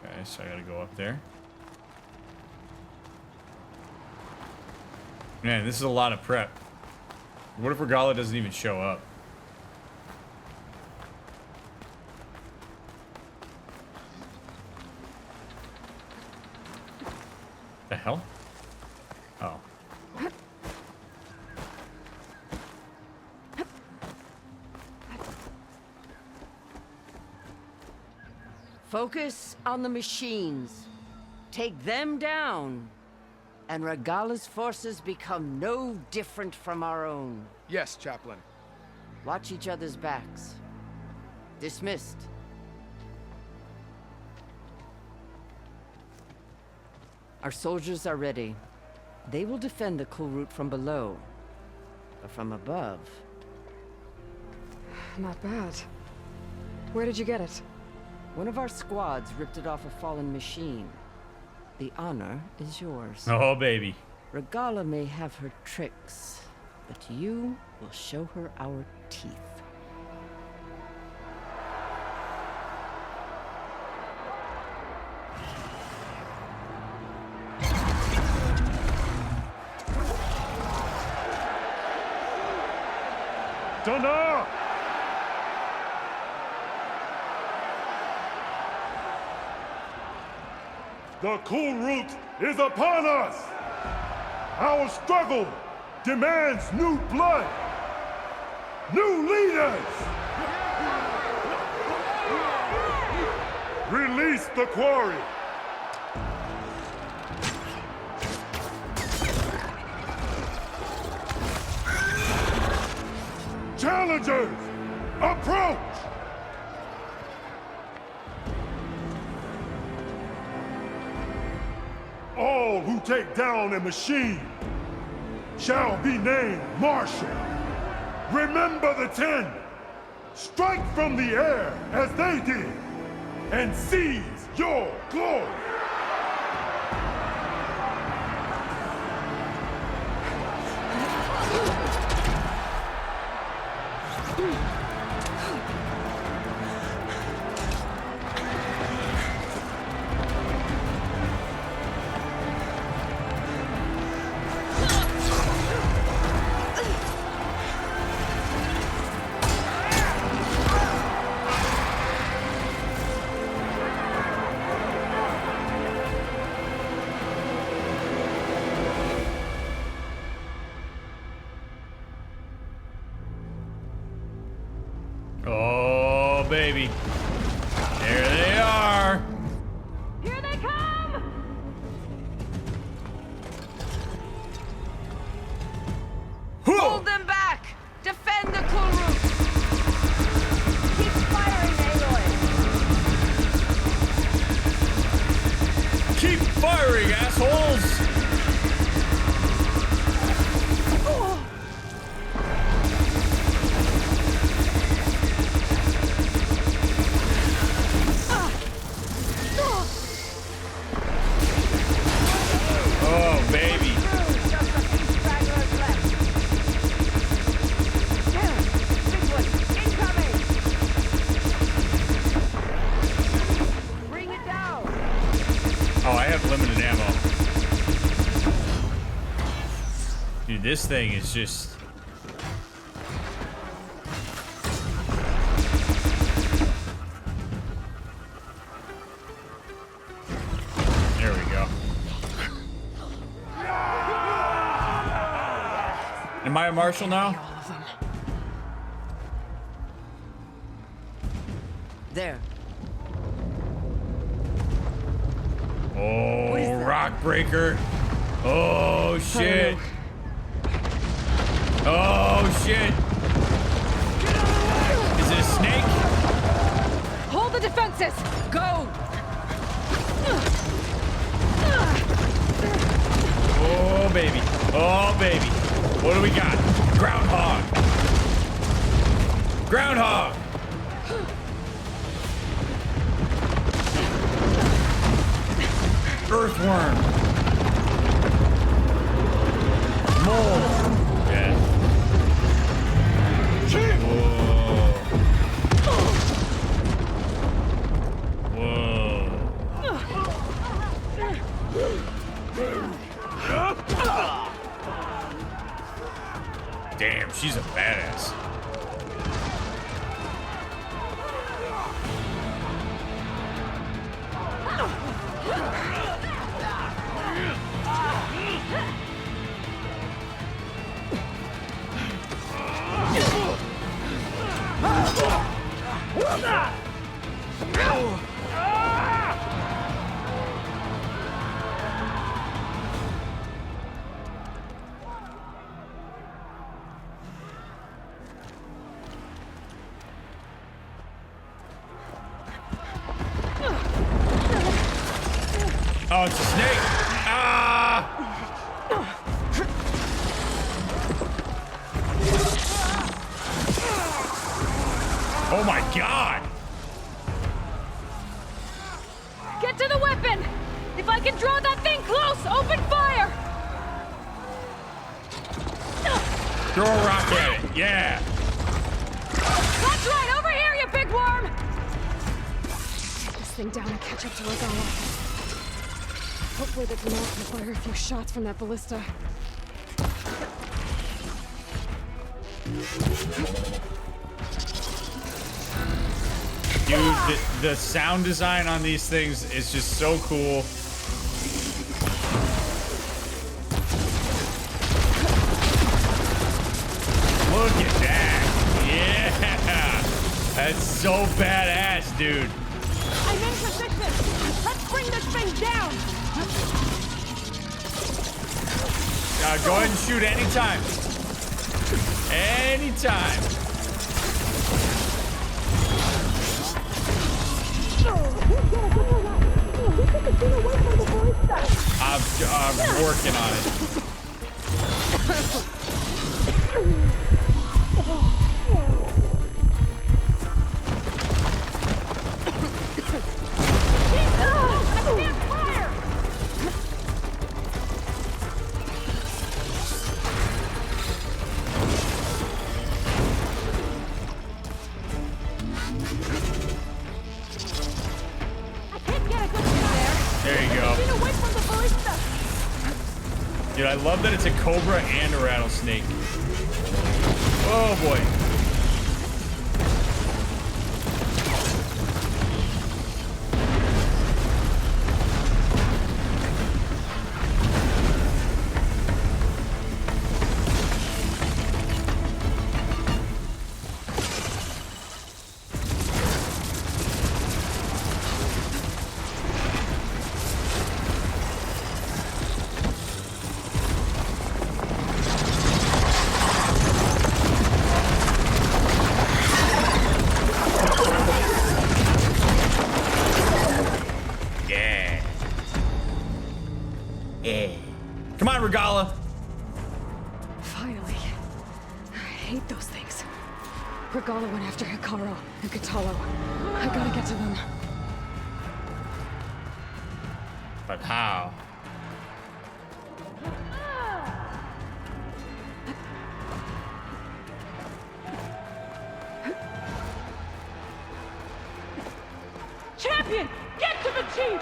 Okay, so I gotta go up there. Man, this is a lot of prep. What if Regala doesn't even show up? The hell? Oh. Focus on the machines. Take them down. And Regala's forces become no different from our own. Yes, Chaplain. Watch each other's backs. Dismissed. Our soldiers are ready. They will defend the Kulrut from below. But from above... Not bad. Where did you get it? One of our squads ripped it off a fallen machine. The honor is yours. Oh, baby. Regala may have her tricks, but you will show her our teeth. Dana! The Kulrut is upon us! Our struggle demands new blood! New leaders! Release the quarry! Challengers, approach! All who take down a machine shall be named Marshal. Remember the 10. Strike from the air as they did, and seize your glory. Dude, this thing is just... There we go. Am I a marshal now? There. Oh, rock breaker. Oh, shit. Oh, shit. Is it a snake? Hold the defenses! Go! Oh, baby. Oh, baby. What do we got? Groundhog. Groundhog. Earthworm. Mole. Yeah. Damn, she's a badass. Oh, it's a snake. Ah! Oh my God! Get to the weapon! If I can draw that thing close, open fire! Throw a rock at it. Yeah. That's right, over here, you big worm! Take this thing down and catch up to Regala. Hopefully the Gnoll can fire a few shots from that ballista. Dude, the sound design on these things is just so cool. Look at that. Yeah. That's so badass, dude. I'm in position! Let's bring this thing down! Go ahead and shoot anytime. Anytime. I'm working on it. Dude, I love that it's a cobra and a rattlesnake. Oh boy. Come on, Regala. Finally. I hate those things. Regala went after Hikaru and Katalo. I gotta get to them. But how? Champion! Get to the chief!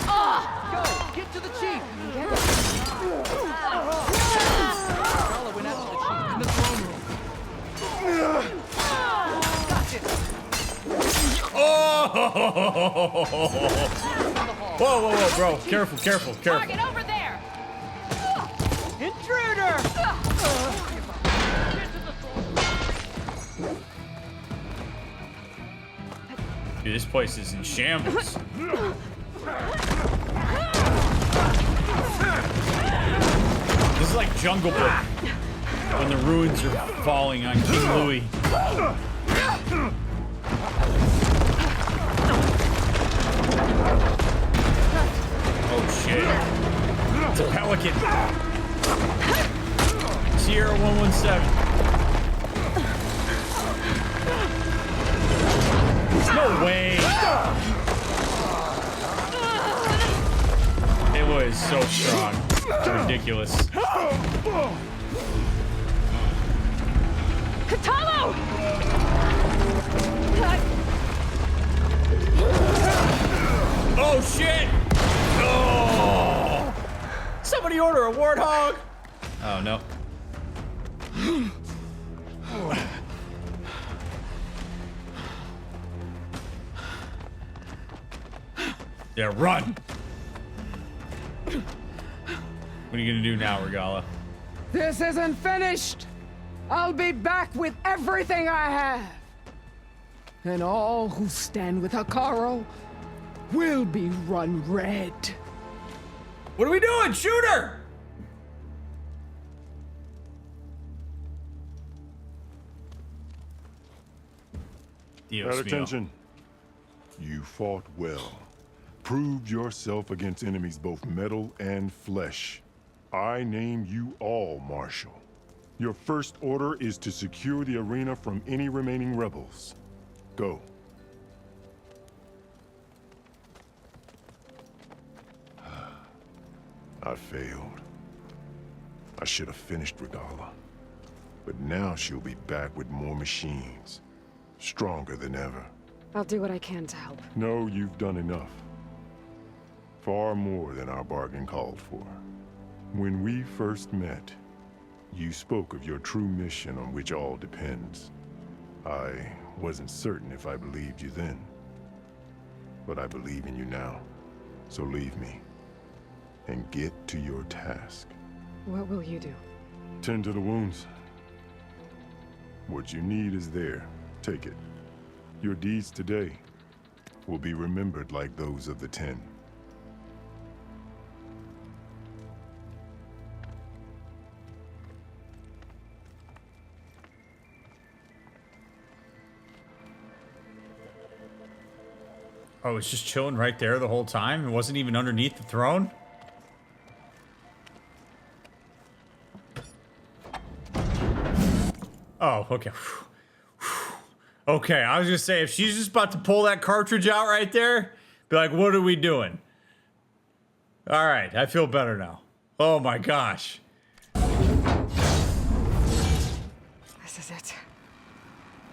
Go! Get to the chief! Whoa, whoa, whoa, bro. Careful, careful, careful. Target over there! Intruder! Dude, this place is in shambles. This is like Jungle Book when the ruins are falling on King Louis. Oh shit. It's a pelican. Sierra 117. No way. It was so strong. It's ridiculous. Katalo! Oh shit! Oh! Somebody order a warthog! Oh no. Yeah, run! What are you gonna do now, Regala? This isn't finished! I'll be back with everything I have! And all who stand with Hekarro will be run red. What are we doing? Shoot her! Dios At mío. attention. You fought well. Proved yourself against enemies both metal and flesh. I name you all Marshal. Your first order is to secure the arena from any remaining rebels. Go. I failed. I should have finished Regala. But now she'll be back with more machines. Stronger than ever. I'll do what I can to help. No, you've done enough. Far more than our bargain called for. When we first met, you spoke of your true mission on which all depends. I wasn't certain if I believed you then. But I believe in you now. So leave me. And get to your task. What will you do? Tend to the wounds. What you need is there. Take it. Your deeds today will be remembered like those of the 10. Oh, it's just chilling right there the whole time? It wasn't even underneath the throne? Oh, okay. Okay, I was gonna say, if she's just about to pull that cartridge out right there, be like, what are we doing? All right, I feel better now. Oh my gosh. This is it.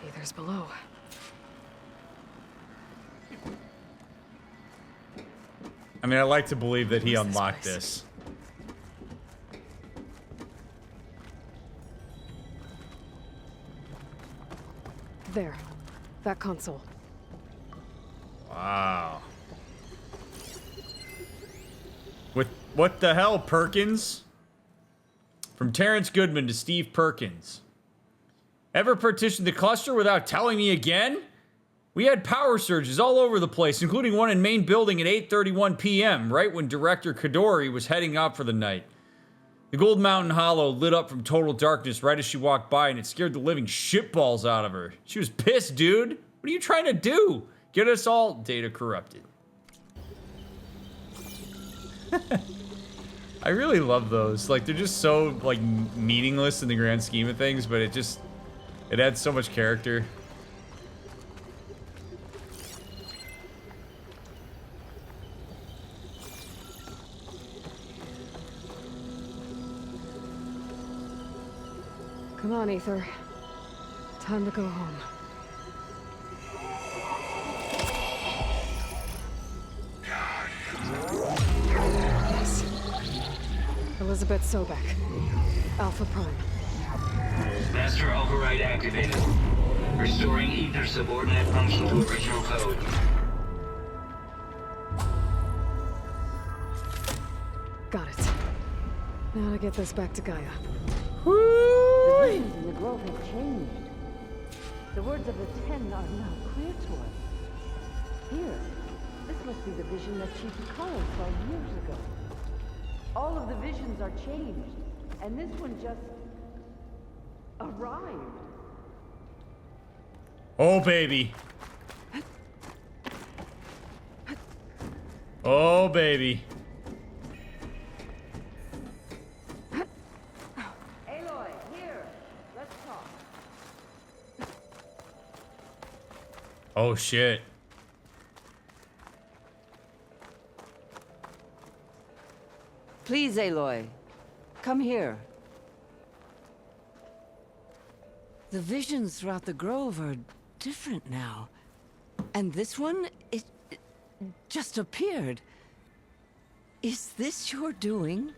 Aether's below. I mean, I like to believe that he unlocked this. There. That console. Wow. With what the hell, Perkins? From Terrence Goodman to Steve Perkins. Ever partitioned the cluster without telling me again? We had power surges all over the place, including one in main building at 8:31 p.m., right when Director Kadori was heading out for the night. The Gold Mountain Hollow lit up from total darkness right as she walked by, and it scared the living shitballs out of her. She was pissed, dude. What are you trying to do? Get us all data corrupted. I really love those. Like, they're just so, like, meaningless in the grand scheme of things, but it adds so much character. Come on, Aether. Time to go home. Yes. Elizabeth Sobek. Alpha Prime. Master override activated. Restoring Aether subordinate function to original code. Got it. Now to get this back to Gaia. The visions in the grove have changed. The words of the Ten are now clear to us. Here, this must be the vision that Chief Cavo saw years ago. All of the visions are changed, and this one just arrived. Oh, baby. Oh, baby. Aloy, here. Let's talk. Oh, shit. Please, Aloy. Come here. The visions throughout the grove are different now. And this one, it just appeared. Is this your doing?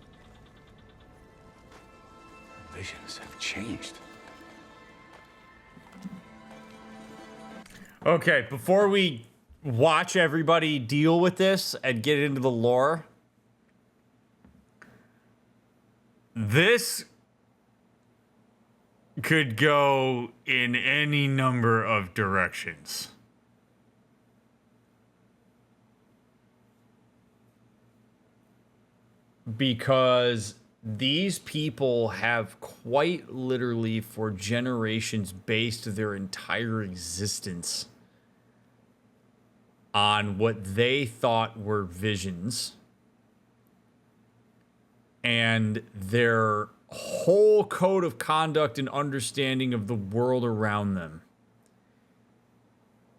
Visions have changed. Okay, before we watch everybody deal with this and get into the lore, this could go in any number of directions. Because these people have quite literally for generations based their entire existence on what they thought were visions. And their whole code of conduct and understanding of the world around them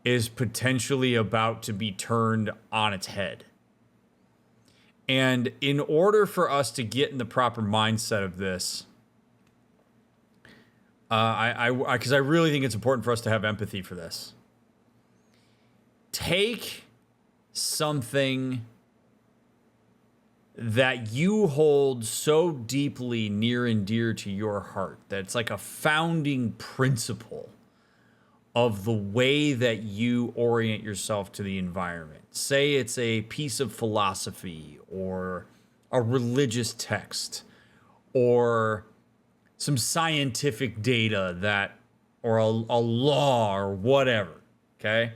is potentially about to be turned on its head. And in order for us to get in the proper mindset of this, because I really think it's important for us to have empathy for this. Take something that you hold so deeply near and dear to your heart that it's like a founding principle of the way that you orient yourself to the environment. Say it's a piece of philosophy or a religious text or some scientific data that, or a law or whatever, okay?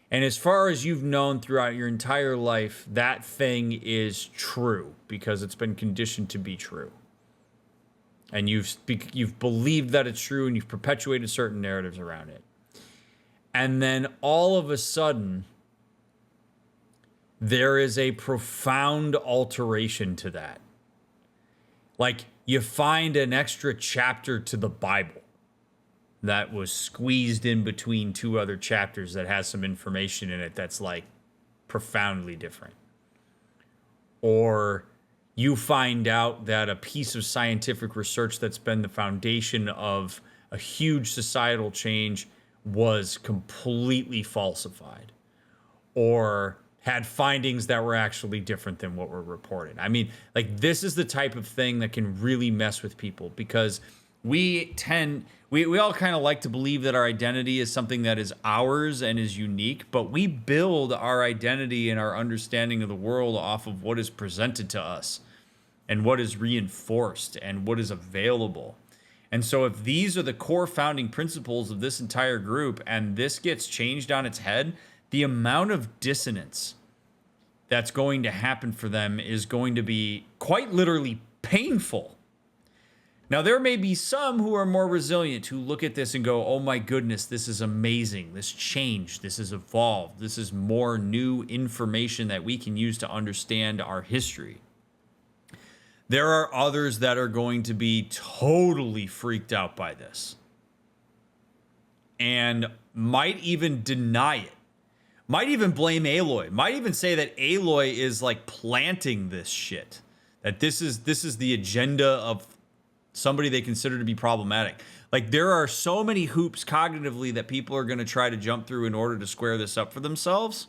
And as far as you've known throughout your entire life, that thing is true because it's been conditioned to be true. And you've believed that it's true and you've perpetuated certain narratives around it. And then all of a sudden, there is a profound alteration to that. Like you find an extra chapter to the Bible that was squeezed in between two other chapters that has some information in it that's like profoundly different. Or you find out that a piece of scientific research that's been the foundation of a huge societal change was completely falsified or had findings that were actually different than what were reported. I mean, like this is the type of thing that can really mess with people because we all kind of like to believe that our identity is something that is ours and is unique, but we build our identity and our understanding of the world off of what is presented to us and what is reinforced and what is available. And so if these are the core founding principles of this entire group and this gets changed on its head, the amount of dissonance that's going to happen for them is going to be quite literally painful. Now, there may be some who are more resilient who look at this and go, oh my goodness, this is amazing. This changed. This has evolved. This is more new information that we can use to understand our history. There are others that are going to be totally freaked out by this and might even deny it. Might even blame Aloy. Might even say that Aloy is like planting this shit. That this is the agenda of somebody they consider to be problematic. Like there are so many hoops cognitively that people are going to try to jump through in order to square this up for themselves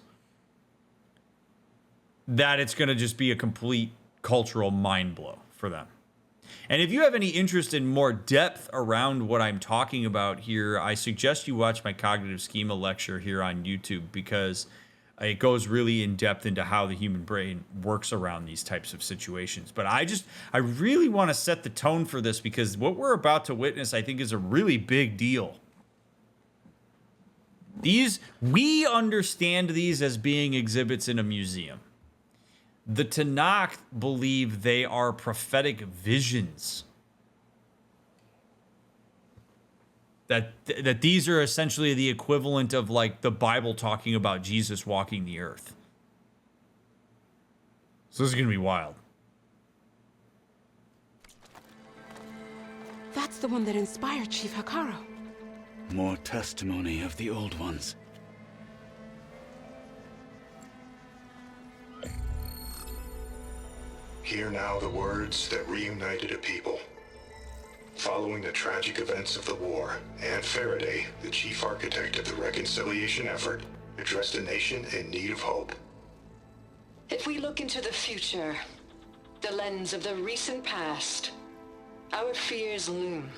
that it's going to just be a complete cultural mind blow for them. And if you have any interest in more depth around what I'm talking about here, I suggest you watch my cognitive schema lecture here on YouTube because It goes really in depth into how the human brain works around these types of situations. But I really want to set the tone for this because what we're about to witness, I think, is a really big deal. We understand these as being exhibits in a museum. The Tanakh believe they are prophetic visions. That these are essentially the equivalent of like the Bible talking about Jesus walking the earth. So this is going to be wild. That's the one that inspired Chief Hikaru. More testimony of the old ones. Hear now the words that reunited a people. Following the tragic events of the war, Anne Faraday, the chief architect of the reconciliation effort, addressed a nation in need of hope. If we look into the future, the lens of the recent past, our fears loom.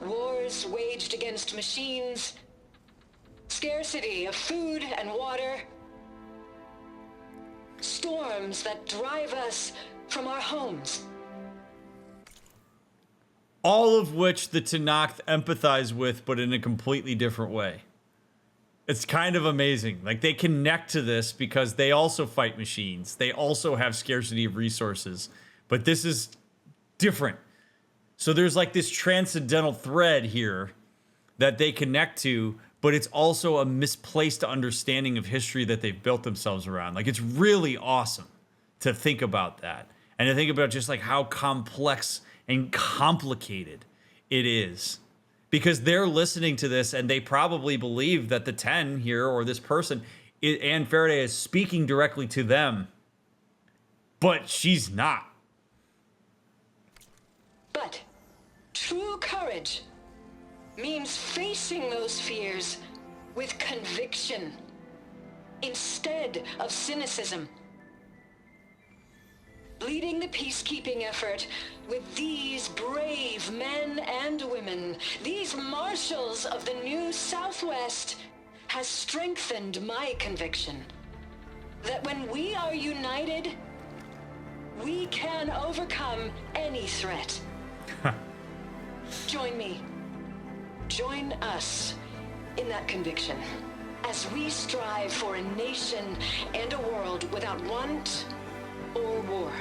Wars waged against machines, scarcity of food and water, storms that drive us from our homes. All of which the Tanakh empathize with, but in a completely different way. It's kind of amazing. Like, they connect to this because they also fight machines. They also have scarcity of resources. But this is different. So there's like this transcendental thread here that they connect to, but it's also a misplaced understanding of history that they've built themselves around. Like, it's really awesome to think about that. And to think about just like how complex and complicated it is. Because they're listening to this and they probably believe that the 10 here, or this person, Anne Faraday, is speaking directly to them. But she's not. But true courage means facing those fears with conviction instead of cynicism. Leading the peacekeeping effort with these brave men and women, these marshals of the new Southwest, has strengthened my conviction that when we are united, we can overcome any threat. Join me. Join us in that conviction as we strive for a nation and a world without want or war.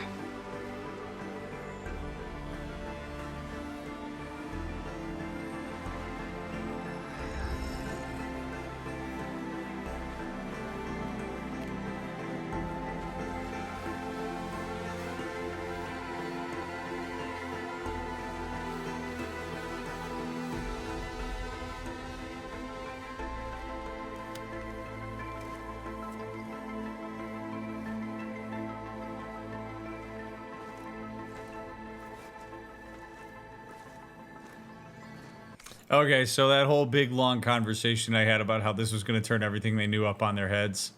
Okay, so that whole big long conversation I had about how this was going to turn everything they knew up on their heads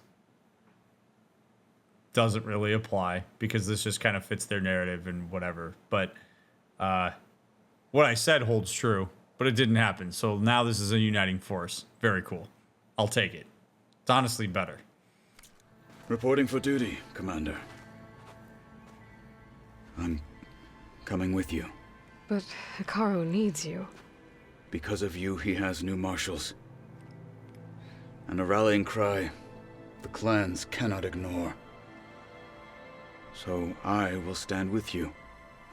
doesn't really apply because this just kind of fits their narrative and whatever. But what I said holds true, but it didn't happen. So now this is a uniting force. Very cool. I'll take it. It's honestly better. Reporting for duty, Commander. I'm coming with you. But Hikaru needs you. Because of you, he has new marshals. And a rallying cry the clans cannot ignore. So I will stand with you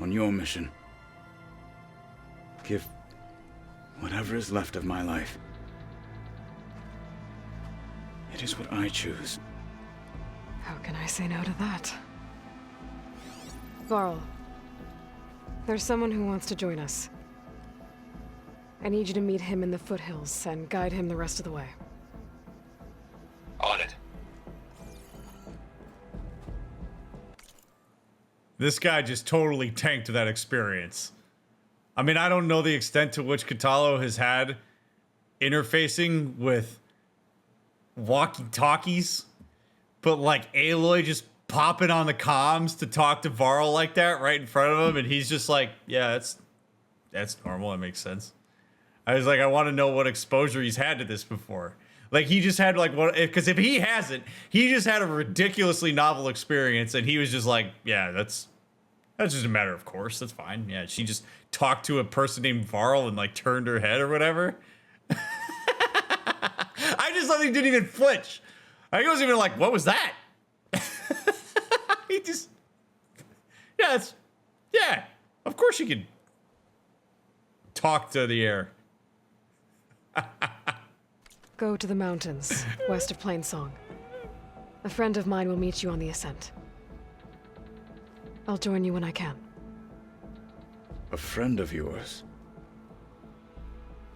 on your mission. Give whatever is left of my life. It is what I choose. How can I say no to that? Varl, there's someone who wants to join us. I need you to meet him in the foothills and guide him the rest of the way. On it. This guy just totally tanked that experience. I mean, I don't know the extent to which Kotallo has had interfacing with walkie-talkies, but like Aloy just popping on the comms to talk to Varl like that right in front of him, and he's just like, yeah, that's normal, that makes sense. I was like, I want to know what exposure he's had to this before. Like, he just had, like, one, because if he hasn't, he just had a ridiculously novel experience, and he was just like, yeah, that's just a matter of course. That's fine. Yeah, she just talked to a person named Varl and, like, turned her head or whatever. I just thought he didn't even flinch. I was even like, what was that? He just, yeah, of course you could talk to the air. Go to the mountains, west of Plainsong. A friend of mine will meet you on the ascent. I'll join you when I can. A friend of yours?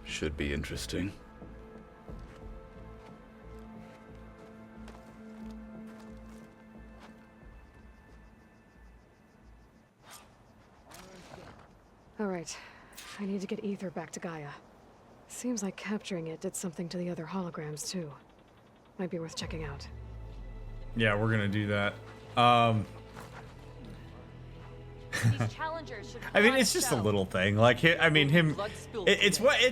Should be interesting. All right, I need to get Aether back to Gaia. Seems like capturing it did something to the other holograms, too. Might be worth checking out. Yeah, we're gonna do that. These challengers should I mean, it's just a little thing. Like, I mean, him.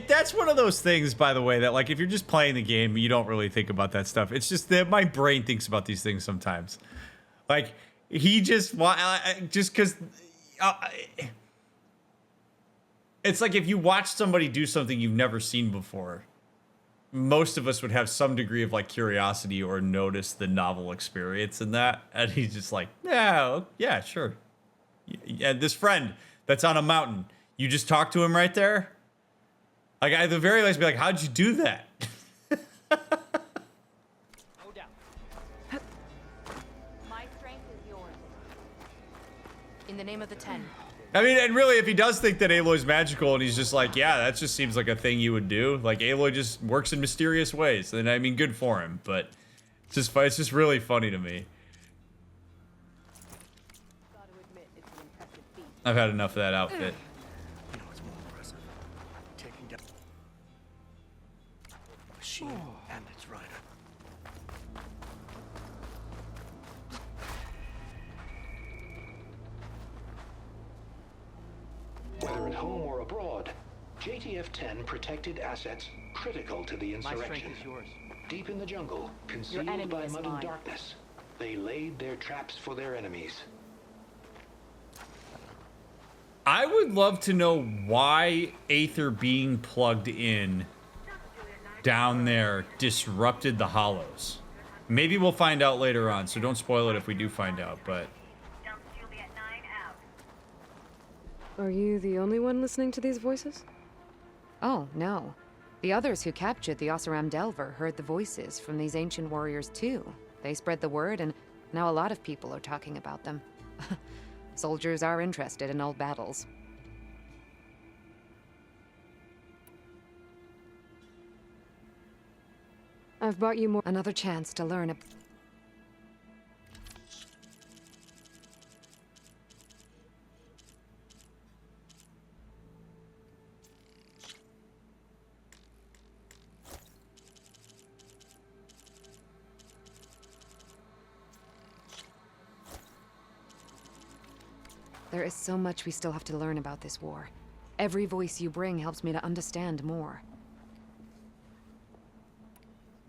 That's one of those things, by the way, that like if you're just playing the game, you don't really think about that stuff. It's just that my brain thinks about these things sometimes. Like, he just because. It's like if you watch somebody do something you've never seen before, most of us would have some degree of like curiosity or notice the novel experience in that. And he's just like, yeah, sure. Yeah, this friend that's on a mountain, you just talk to him right there? Like, at the very least, be like, how'd you do that? No doubt. My strength is yours. In the name of the 10. I mean, and really, if he does think that Aloy's magical and he's just like, yeah, that just seems like a thing you would do. Like, Aloy just works in mysterious ways. And I mean, good for him, but it's just really funny to me. I've had enough of that outfit. You know what's more impressive? Taking down machine and its rider. Whether at home or abroad, JTF-10 protected assets critical to the insurrection. My strength is yours. Deep in the jungle, concealed by mud and darkness, they laid their traps for their enemies. I would love to know why Aether being plugged in down there disrupted the hollows. Maybe we'll find out later on, so don't spoil it if we do find out, but... Are you the only one listening to these voices? Oh, no. The others who captured the Oseram Delver heard the voices from these ancient warriors too. They spread the word, and now a lot of people are talking about them. Soldiers are interested in old battles. I've brought you more. Another chance to learn. There is so much we still have to learn about this war. Every voice you bring helps me to understand more.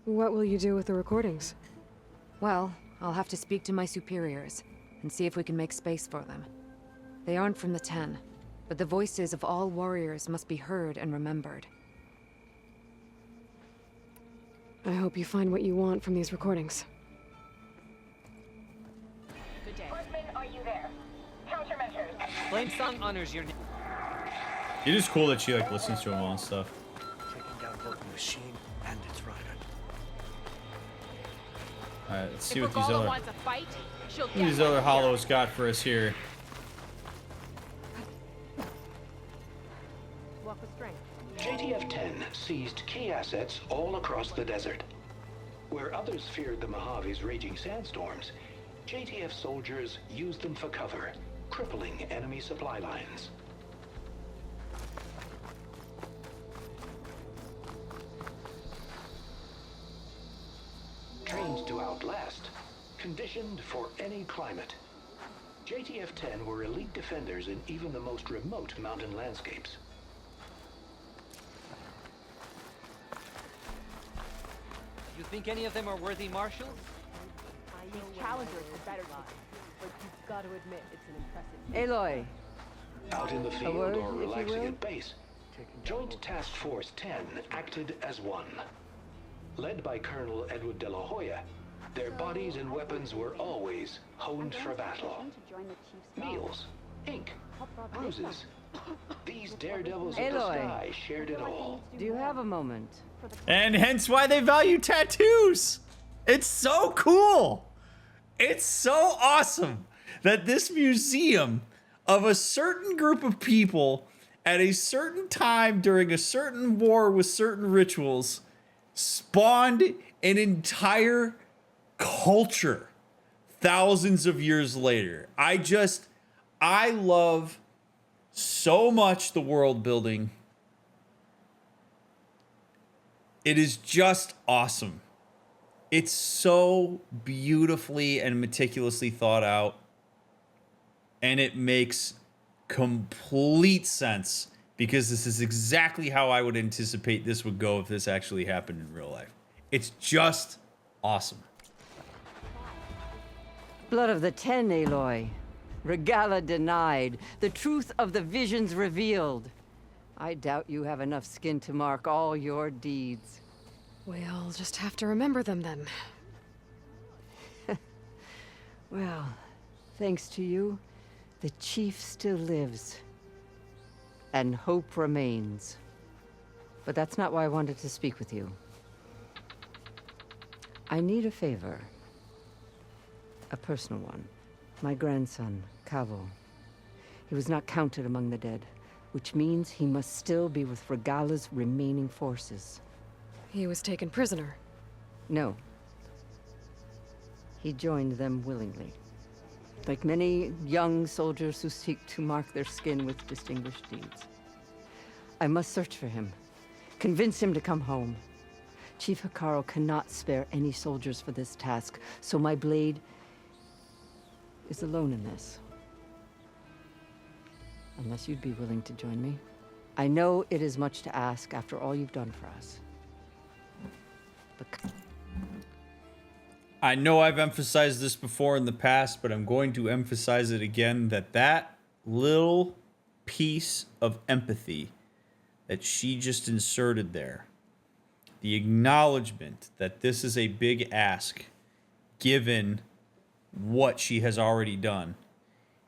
What will you do with the recordings? Well, I'll have to speak to my superiors and see if we can make space for them. They aren't from the 10, but the voices of all warriors must be heard and remembered. I hope you find what you want from these recordings. Good day. Horsemen, are you there? Countermeasures. Flamesong honors your name. It is cool that she like listens to him all and stuff. Taking down both the machine and its rider. Alright, let's see If what Regala wants a fight, she'll get these one other here. hollows got for us here. Walk with strength. JTF-10 seized key assets all across the desert. Where others feared the Mojave's raging sandstorms, JTF soldiers used them for cover, crippling enemy supply lines. Trained to outlast, conditioned for any climate. JTF-10 were elite defenders in even the most remote mountain landscapes. You think any of them are worthy marshals? These challengers had better die. But you've got to admit, it's an impressive... Aloy. Out in the field word, or if you relaxing will? at base, Joint Task Force 10 acted as one. Led by Colonel Edward de la Hoya, their bodies and weapons were always honed for battle. Meals, ink, bruises. These daredevils of the Aloy. sky shared it all. Do you have a moment? And hence why they value tattoos. It's so cool. It's so awesome that this museum of a certain group of people at a certain time during a certain war with certain rituals spawned an entire culture thousands of years later. I love so much the world building. It is just awesome. It's so beautifully and meticulously thought out. And it makes complete sense because this is exactly how I would anticipate this would go if this actually happened in real life. It's just awesome. Blood of the Ten, Aloy. Regala denied. The truth of the visions revealed. I doubt you have enough skin to mark all your deeds. We'll just have to remember them then. Well, thanks to you, the chief still lives. And hope remains. But that's not why I wanted to speak with you. I need a favor. A personal one. My grandson, Cavo. He was not counted among the dead, which means he must still be with Regala's remaining forces. He was taken prisoner. No. He joined them willingly. Like many young soldiers who seek to mark their skin with distinguished deeds. I must search for him. Convince him to come home. Chief Hekarro cannot spare any soldiers for this task, so my blade is alone in this. Unless you'd be willing to join me. I know it is much to ask after all you've done for us. But... I know I've emphasized this before in the past, but I'm going to emphasize it again, that little piece of empathy that she just inserted there, the acknowledgement that this is a big ask given what she has already done,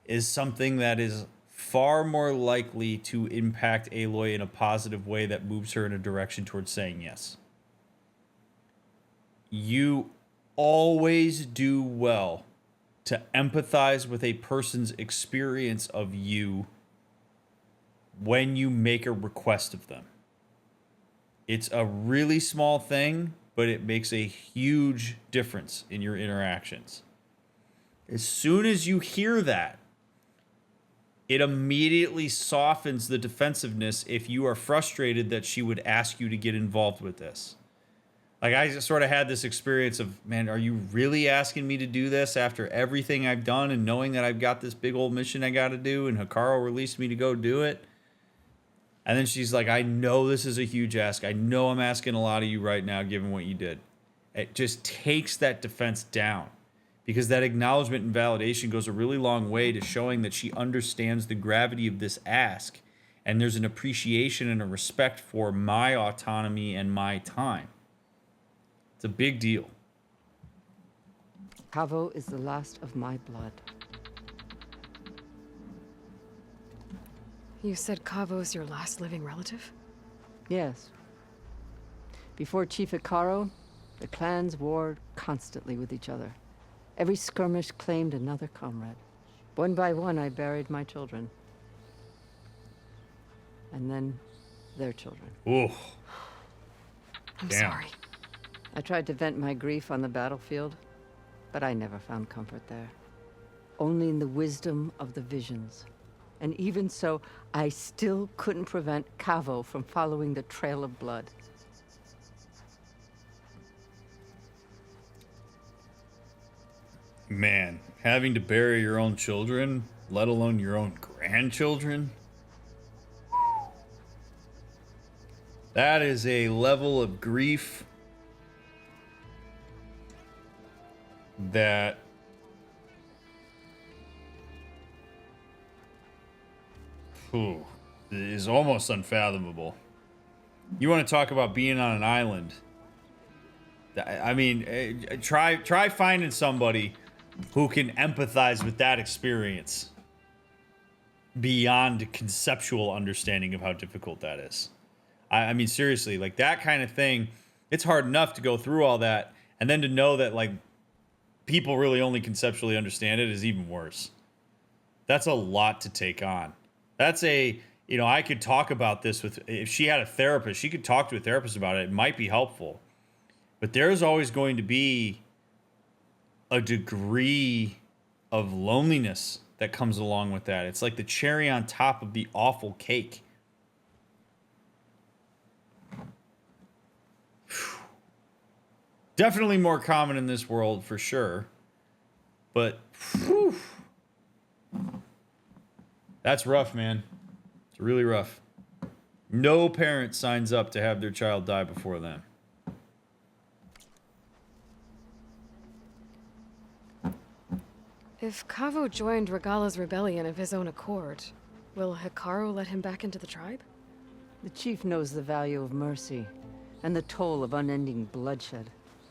is something that is far more likely to impact Aloy in a positive way that moves her in a direction towards saying yes. You always do well to empathize with a person's experience of you when you make a request of them. It's a really small thing, but it makes a huge difference in your interactions. As soon as you hear that, it immediately softens the defensiveness if you are frustrated that she would ask you to get involved with this. Like, I just sort of had this experience of, man, are you really asking me to do this after everything I've done and knowing that I've got this big old mission I got to do and Hekarro released me to go do it? And then she's like, I know this is a huge ask. I know I'm asking a lot of you right now, given what you did. It just takes that defense down because that acknowledgement and validation goes a really long way to showing that she understands the gravity of this ask. And there's an appreciation and a respect for my autonomy and my time. It's a big deal. Cavo is the last of my blood. You said Cavo's your last living relative? Yes. Before Chief Hekarro, the clans warred constantly with each other. Every skirmish claimed another comrade. One by one, I buried my children. And then their children. Ooh. I'm Damn. sorry. I tried to vent my grief on the battlefield, but I never found comfort there. Only in the wisdom of the visions. And even so, I still couldn't prevent Cavo from following the trail of blood. Man, having to bury your own children, let alone your own grandchildren, that is a level of grief that is almost unfathomable. You want to talk about being on an island? I mean, try finding somebody who can empathize with that experience beyond conceptual understanding of how difficult that is. I mean, seriously, like that kind of thing, it's hard enough to go through all that, and then to know that like people really only conceptually understand it is even worse. That's a lot to take on. That's a, you know, I could talk about this with, if she had a therapist, she could talk to a therapist about it. It might be helpful. But there's always going to be a degree of loneliness that comes along with that. It's like the cherry on top of the awful cake. Definitely more common in this world for sure. But whew, that's rough, man. It's really rough. No parent signs up to have their child die before them. If Cavo joined Regala's rebellion of his own accord, will Hikaru let him back into the tribe? The chief knows the value of mercy, and the toll of unending bloodshed.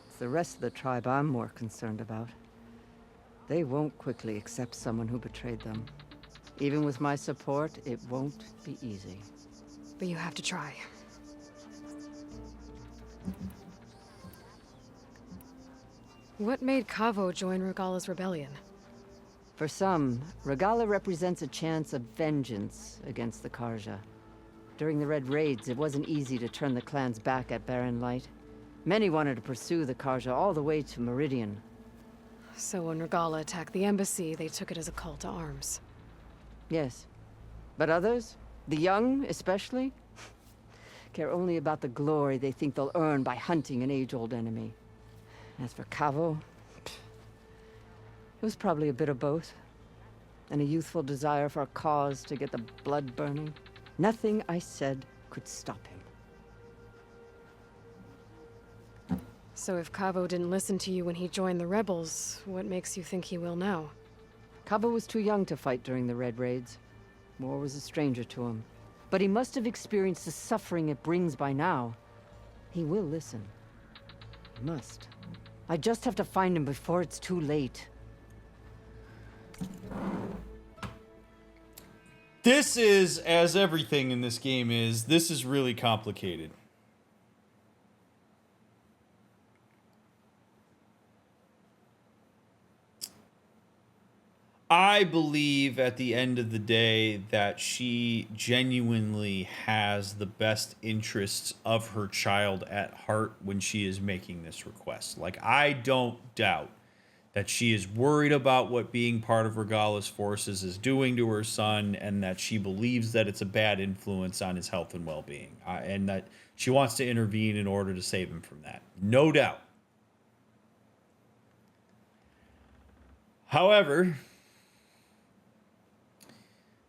It's the rest of the tribe I'm more concerned about. They won't quickly accept someone who betrayed them. Even with my support, it won't be easy. But you have to try. What made Cavo join Regala's rebellion? For some, Regala represents a chance of vengeance against the Karja. During the Red Raids, it wasn't easy to turn the clan's back at Barren Light. Many wanted to pursue the Karja all the way to Meridian. So when Regala attacked the embassy, they took it as a call to arms. Yes. But others, the young especially, care only about the glory they think they'll earn by hunting an age-old enemy. As for Cavo, it was probably a bit of both. And a youthful desire for a cause to get the blood burning. Nothing I said could stop him. So if Cavo didn't listen to you when he joined the rebels, what makes you think he will now? Cavo was too young to fight during the Red Raids. War was a stranger to him. But he must have experienced the suffering it brings by now. He will listen. He must. I just have to find him before it's too late. This is, as everything in this game is, this is really complicated. I believe at the end of the day that she genuinely has the best interests of her child at heart when she is making this request. Like, I don't doubt that she is worried about what being part of Regala's forces is doing to her son, and that she believes that it's a bad influence on his health and well-being, and that she wants to intervene in order to save him from that. No doubt. However,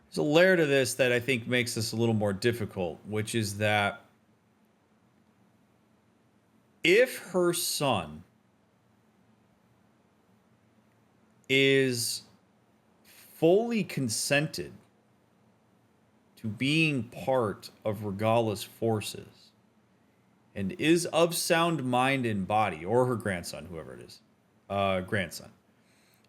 there's a layer to this that I think makes this a little more difficult, which is that if her son is fully consented to being part of Regala's forces and is of sound mind and body, or her grandson, whoever it is, grandson,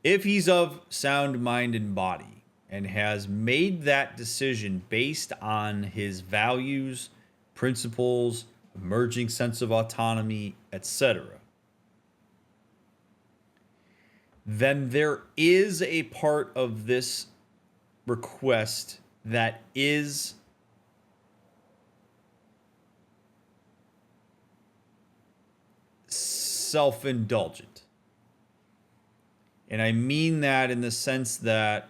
if he's of sound mind and body and has made that decision based on his values, principles, emerging sense of autonomy, etc., then there is a part of this request that is self-indulgent. And I mean that in the sense that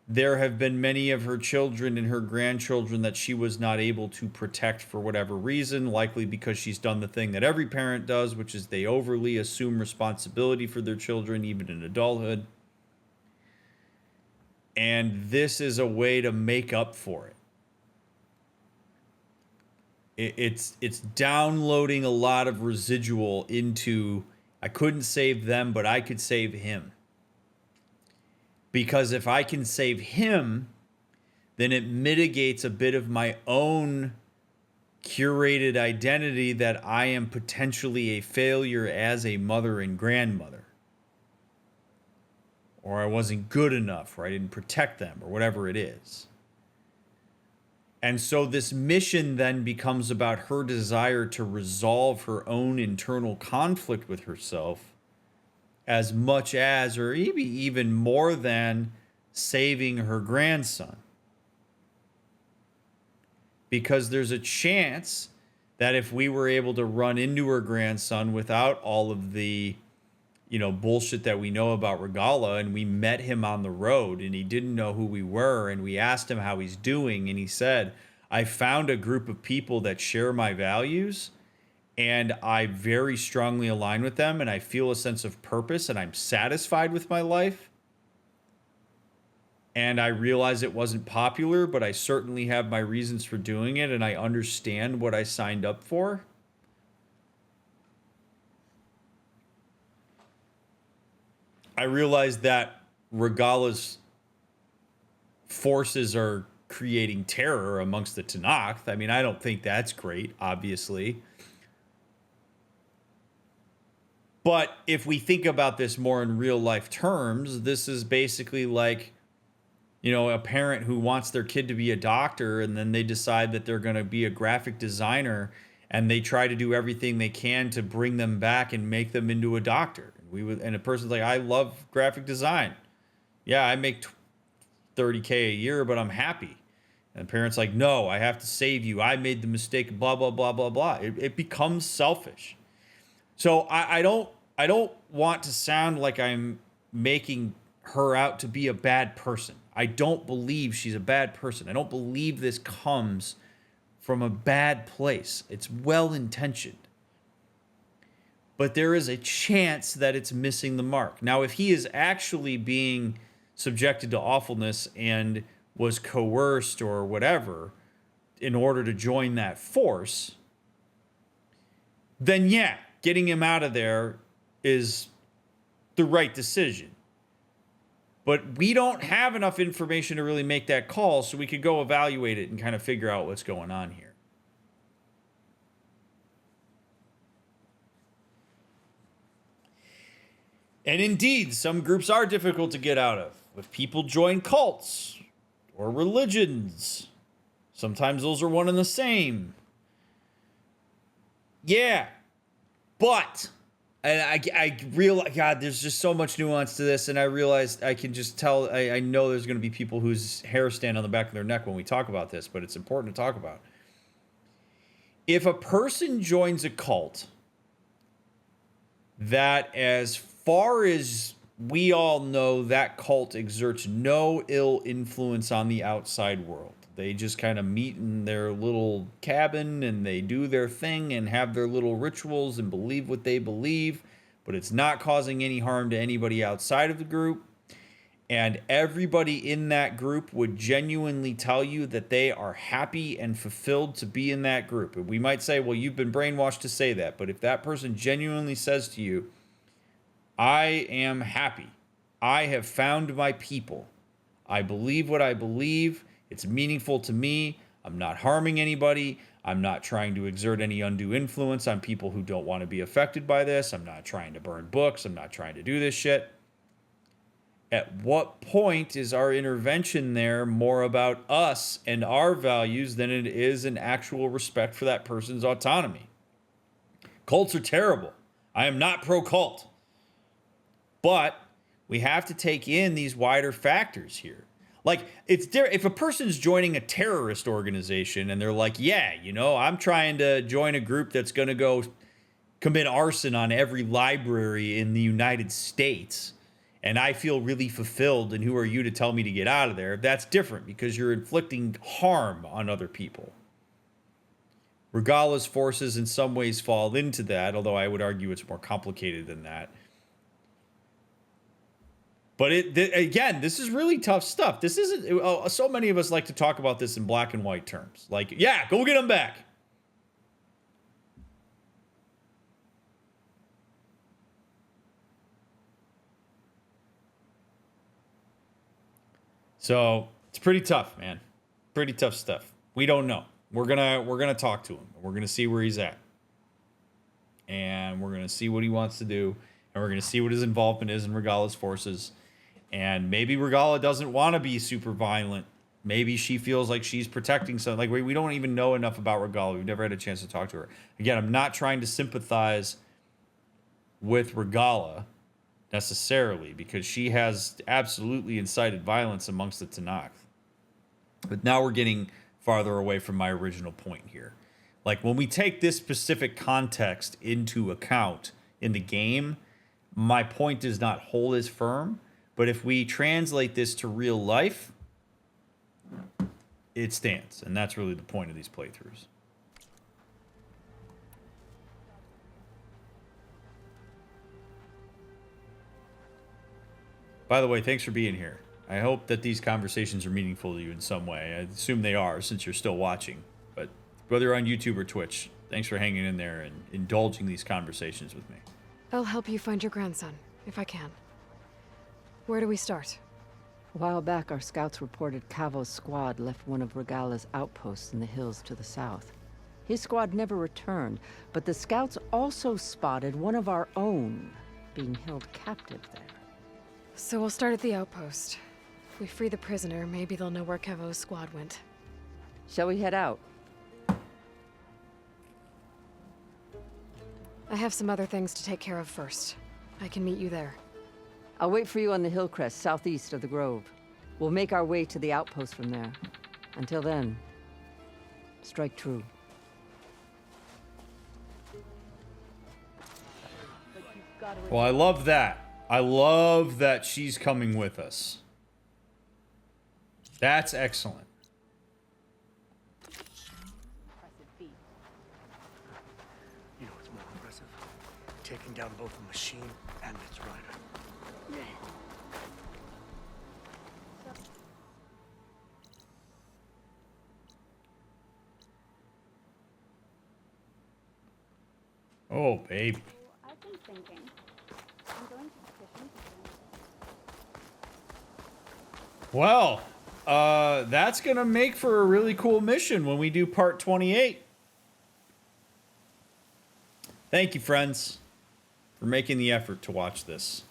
there have been many of her children and her grandchildren that she was not able to protect for whatever reason, likely because she's done the thing that every parent does, which is they overly assume responsibility for their children, even in adulthood. And this is a way to make up for it. It's downloading a lot of residual into I couldn't save them, but I could save him. Because if I can save him, then it mitigates a bit of my own curated identity that I am potentially a failure as a mother and grandmother. Or I wasn't good enough, or I didn't protect them, or whatever it is. And so this mission then becomes about her desire to resolve her own internal conflict with herself as much as, or maybe even more than, saving her grandson. Because there's a chance that if we were able to run into her grandson without all of the, bullshit that we know about Regala, and we met him on the road and he didn't know who we were, and we asked him how he's doing, and he said, I found a group of people that share my values and I very strongly align with them, and I feel a sense of purpose, and I'm satisfied with my life. And I realize it wasn't popular, but I certainly have my reasons for doing it, and I understand what I signed up for. I realize that Regala's forces are creating terror amongst the Tenakth. I mean, I don't think that's great, obviously. But if we think about this more in real life terms, this is basically like, a parent who wants their kid to be a doctor, and then they decide that they're going to be a graphic designer, and they try to do everything they can to bring them back and make them into a doctor. And a person's like, I love graphic design. Yeah, I make $30K a year, but I'm happy. And the parent's like, no, I have to save you. I made the mistake, blah, blah, blah, blah, blah. It becomes selfish. So I don't want to sound like I'm making her out to be a bad person. I don't believe she's a bad person. I don't believe this comes from a bad place. It's well-intentioned. But there is a chance that it's missing the mark. Now, if he is actually being subjected to awfulness and was coerced or whatever in order to join that force, then yeah, getting him out of there is the right decision. But we don't have enough information to really make that call, so we could go evaluate it and kind of figure out what's going on here. And indeed, some groups are difficult to get out of. If people join cults or religions, sometimes those are one and the same. Yeah, but I realize, God, there's just so much nuance to this, and I realized I can just tell, I know there's going to be people whose hair stand on the back of their neck when we talk about this, but it's important to talk about. If a person joins a cult that, as far as we all know, that cult exerts no ill influence on the outside world. They just kind of meet in their little cabin and they do their thing and have their little rituals and believe what they believe, but it's not causing any harm to anybody outside of the group. And everybody in that group would genuinely tell you that they are happy and fulfilled to be in that group. And we might say, well, you've been brainwashed to say that. But if that person genuinely says to you, I am happy, I have found my people, I believe what I believe, it's meaningful to me, I'm not harming anybody, I'm not trying to exert any undue influence on people who don't want to be affected by this, I'm not trying to burn books, I'm not trying to do this shit. At what point is our intervention there more about us and our values than it is an actual respect for that person's autonomy? Cults are terrible. I am not pro-cult. But we have to take in these wider factors here. Like, if a person's joining a terrorist organization and they're like, yeah, I'm trying to join a group that's going to go commit arson on every library in the United States, and I feel really fulfilled, and who are you to tell me to get out of there? That's different because you're inflicting harm on other people. Regala's forces in some ways fall into that, although I would argue it's more complicated than that. But again, this is really tough stuff. This isn't, so many of us like to talk about this in black and white terms. Like, yeah, go get them back. So it's pretty tough, man. Pretty tough stuff. We don't know. We're gonna talk to him. We're gonna see where he's at, and we're gonna see what he wants to do, and we're gonna see what his involvement is in Regala's forces. And maybe Regala doesn't want to be super violent. Maybe she feels like she's protecting something. Like we don't even know enough about Regala. We've never had a chance to talk to her. Again, I'm not trying to sympathize with Regala necessarily, because she has absolutely incited violence amongst the Tenakth. But now we're getting farther away from my original point here. Like, when we take this specific context into account in the game, my point does not hold as firm. But if we translate this to real life, it stands. And that's really the point of these playthroughs. By the way, thanks for being here. I hope that these conversations are meaningful to you in some way. I assume they are, since you're still watching. But whether you're on YouTube or Twitch, thanks for hanging in there and indulging these conversations with me. I'll help you find your grandson, if I can. Where do we start? A while back, our scouts reported Cavo's squad left one of Regala's outposts in the hills to the south. His squad never returned, but the scouts also spotted one of our own being held captive there. So we'll start at the outpost. If we free the prisoner, maybe they'll know where Cavo's squad went. Shall we head out? I have some other things to take care of first. I can meet you there. I'll wait for you on the hill crest southeast of the grove. We'll make our way to the outpost from there. Until then, strike true. Well, I love that. I love that she's coming with us. That's excellent. You know what's more impressive? Taking down both the machine and its rider. Oh, baby. I've been thinking. I'm going to petition. Well, that's going to make for a really cool mission when we do part 28. Thank you, friends, for making the effort to watch this.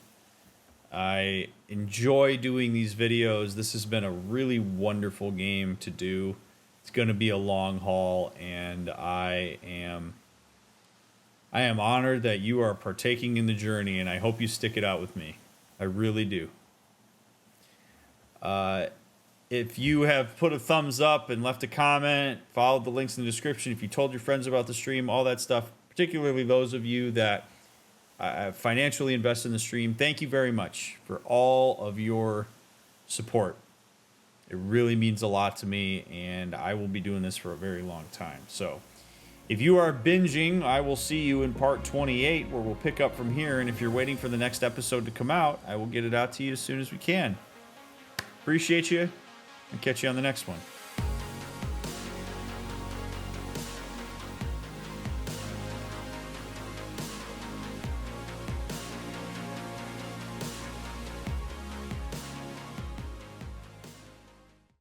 I enjoy doing these videos. This has been a really wonderful game to do. It's going to be a long haul, and I am honored that you are partaking in the journey, and I hope you stick it out with me. I really do. If you have put a thumbs up and left a comment, followed the links in the description, if you told your friends about the stream, all that stuff, particularly those of you that financially invest in the stream, thank you very much for all of your support. It really means a lot to me, and I will be doing this for a very long time. So if you are binging, I will see you in part 28, where we'll pick up from here. And if you're waiting for the next episode to come out, I will get it out to you as soon as we can. Appreciate you, and catch you on the next one.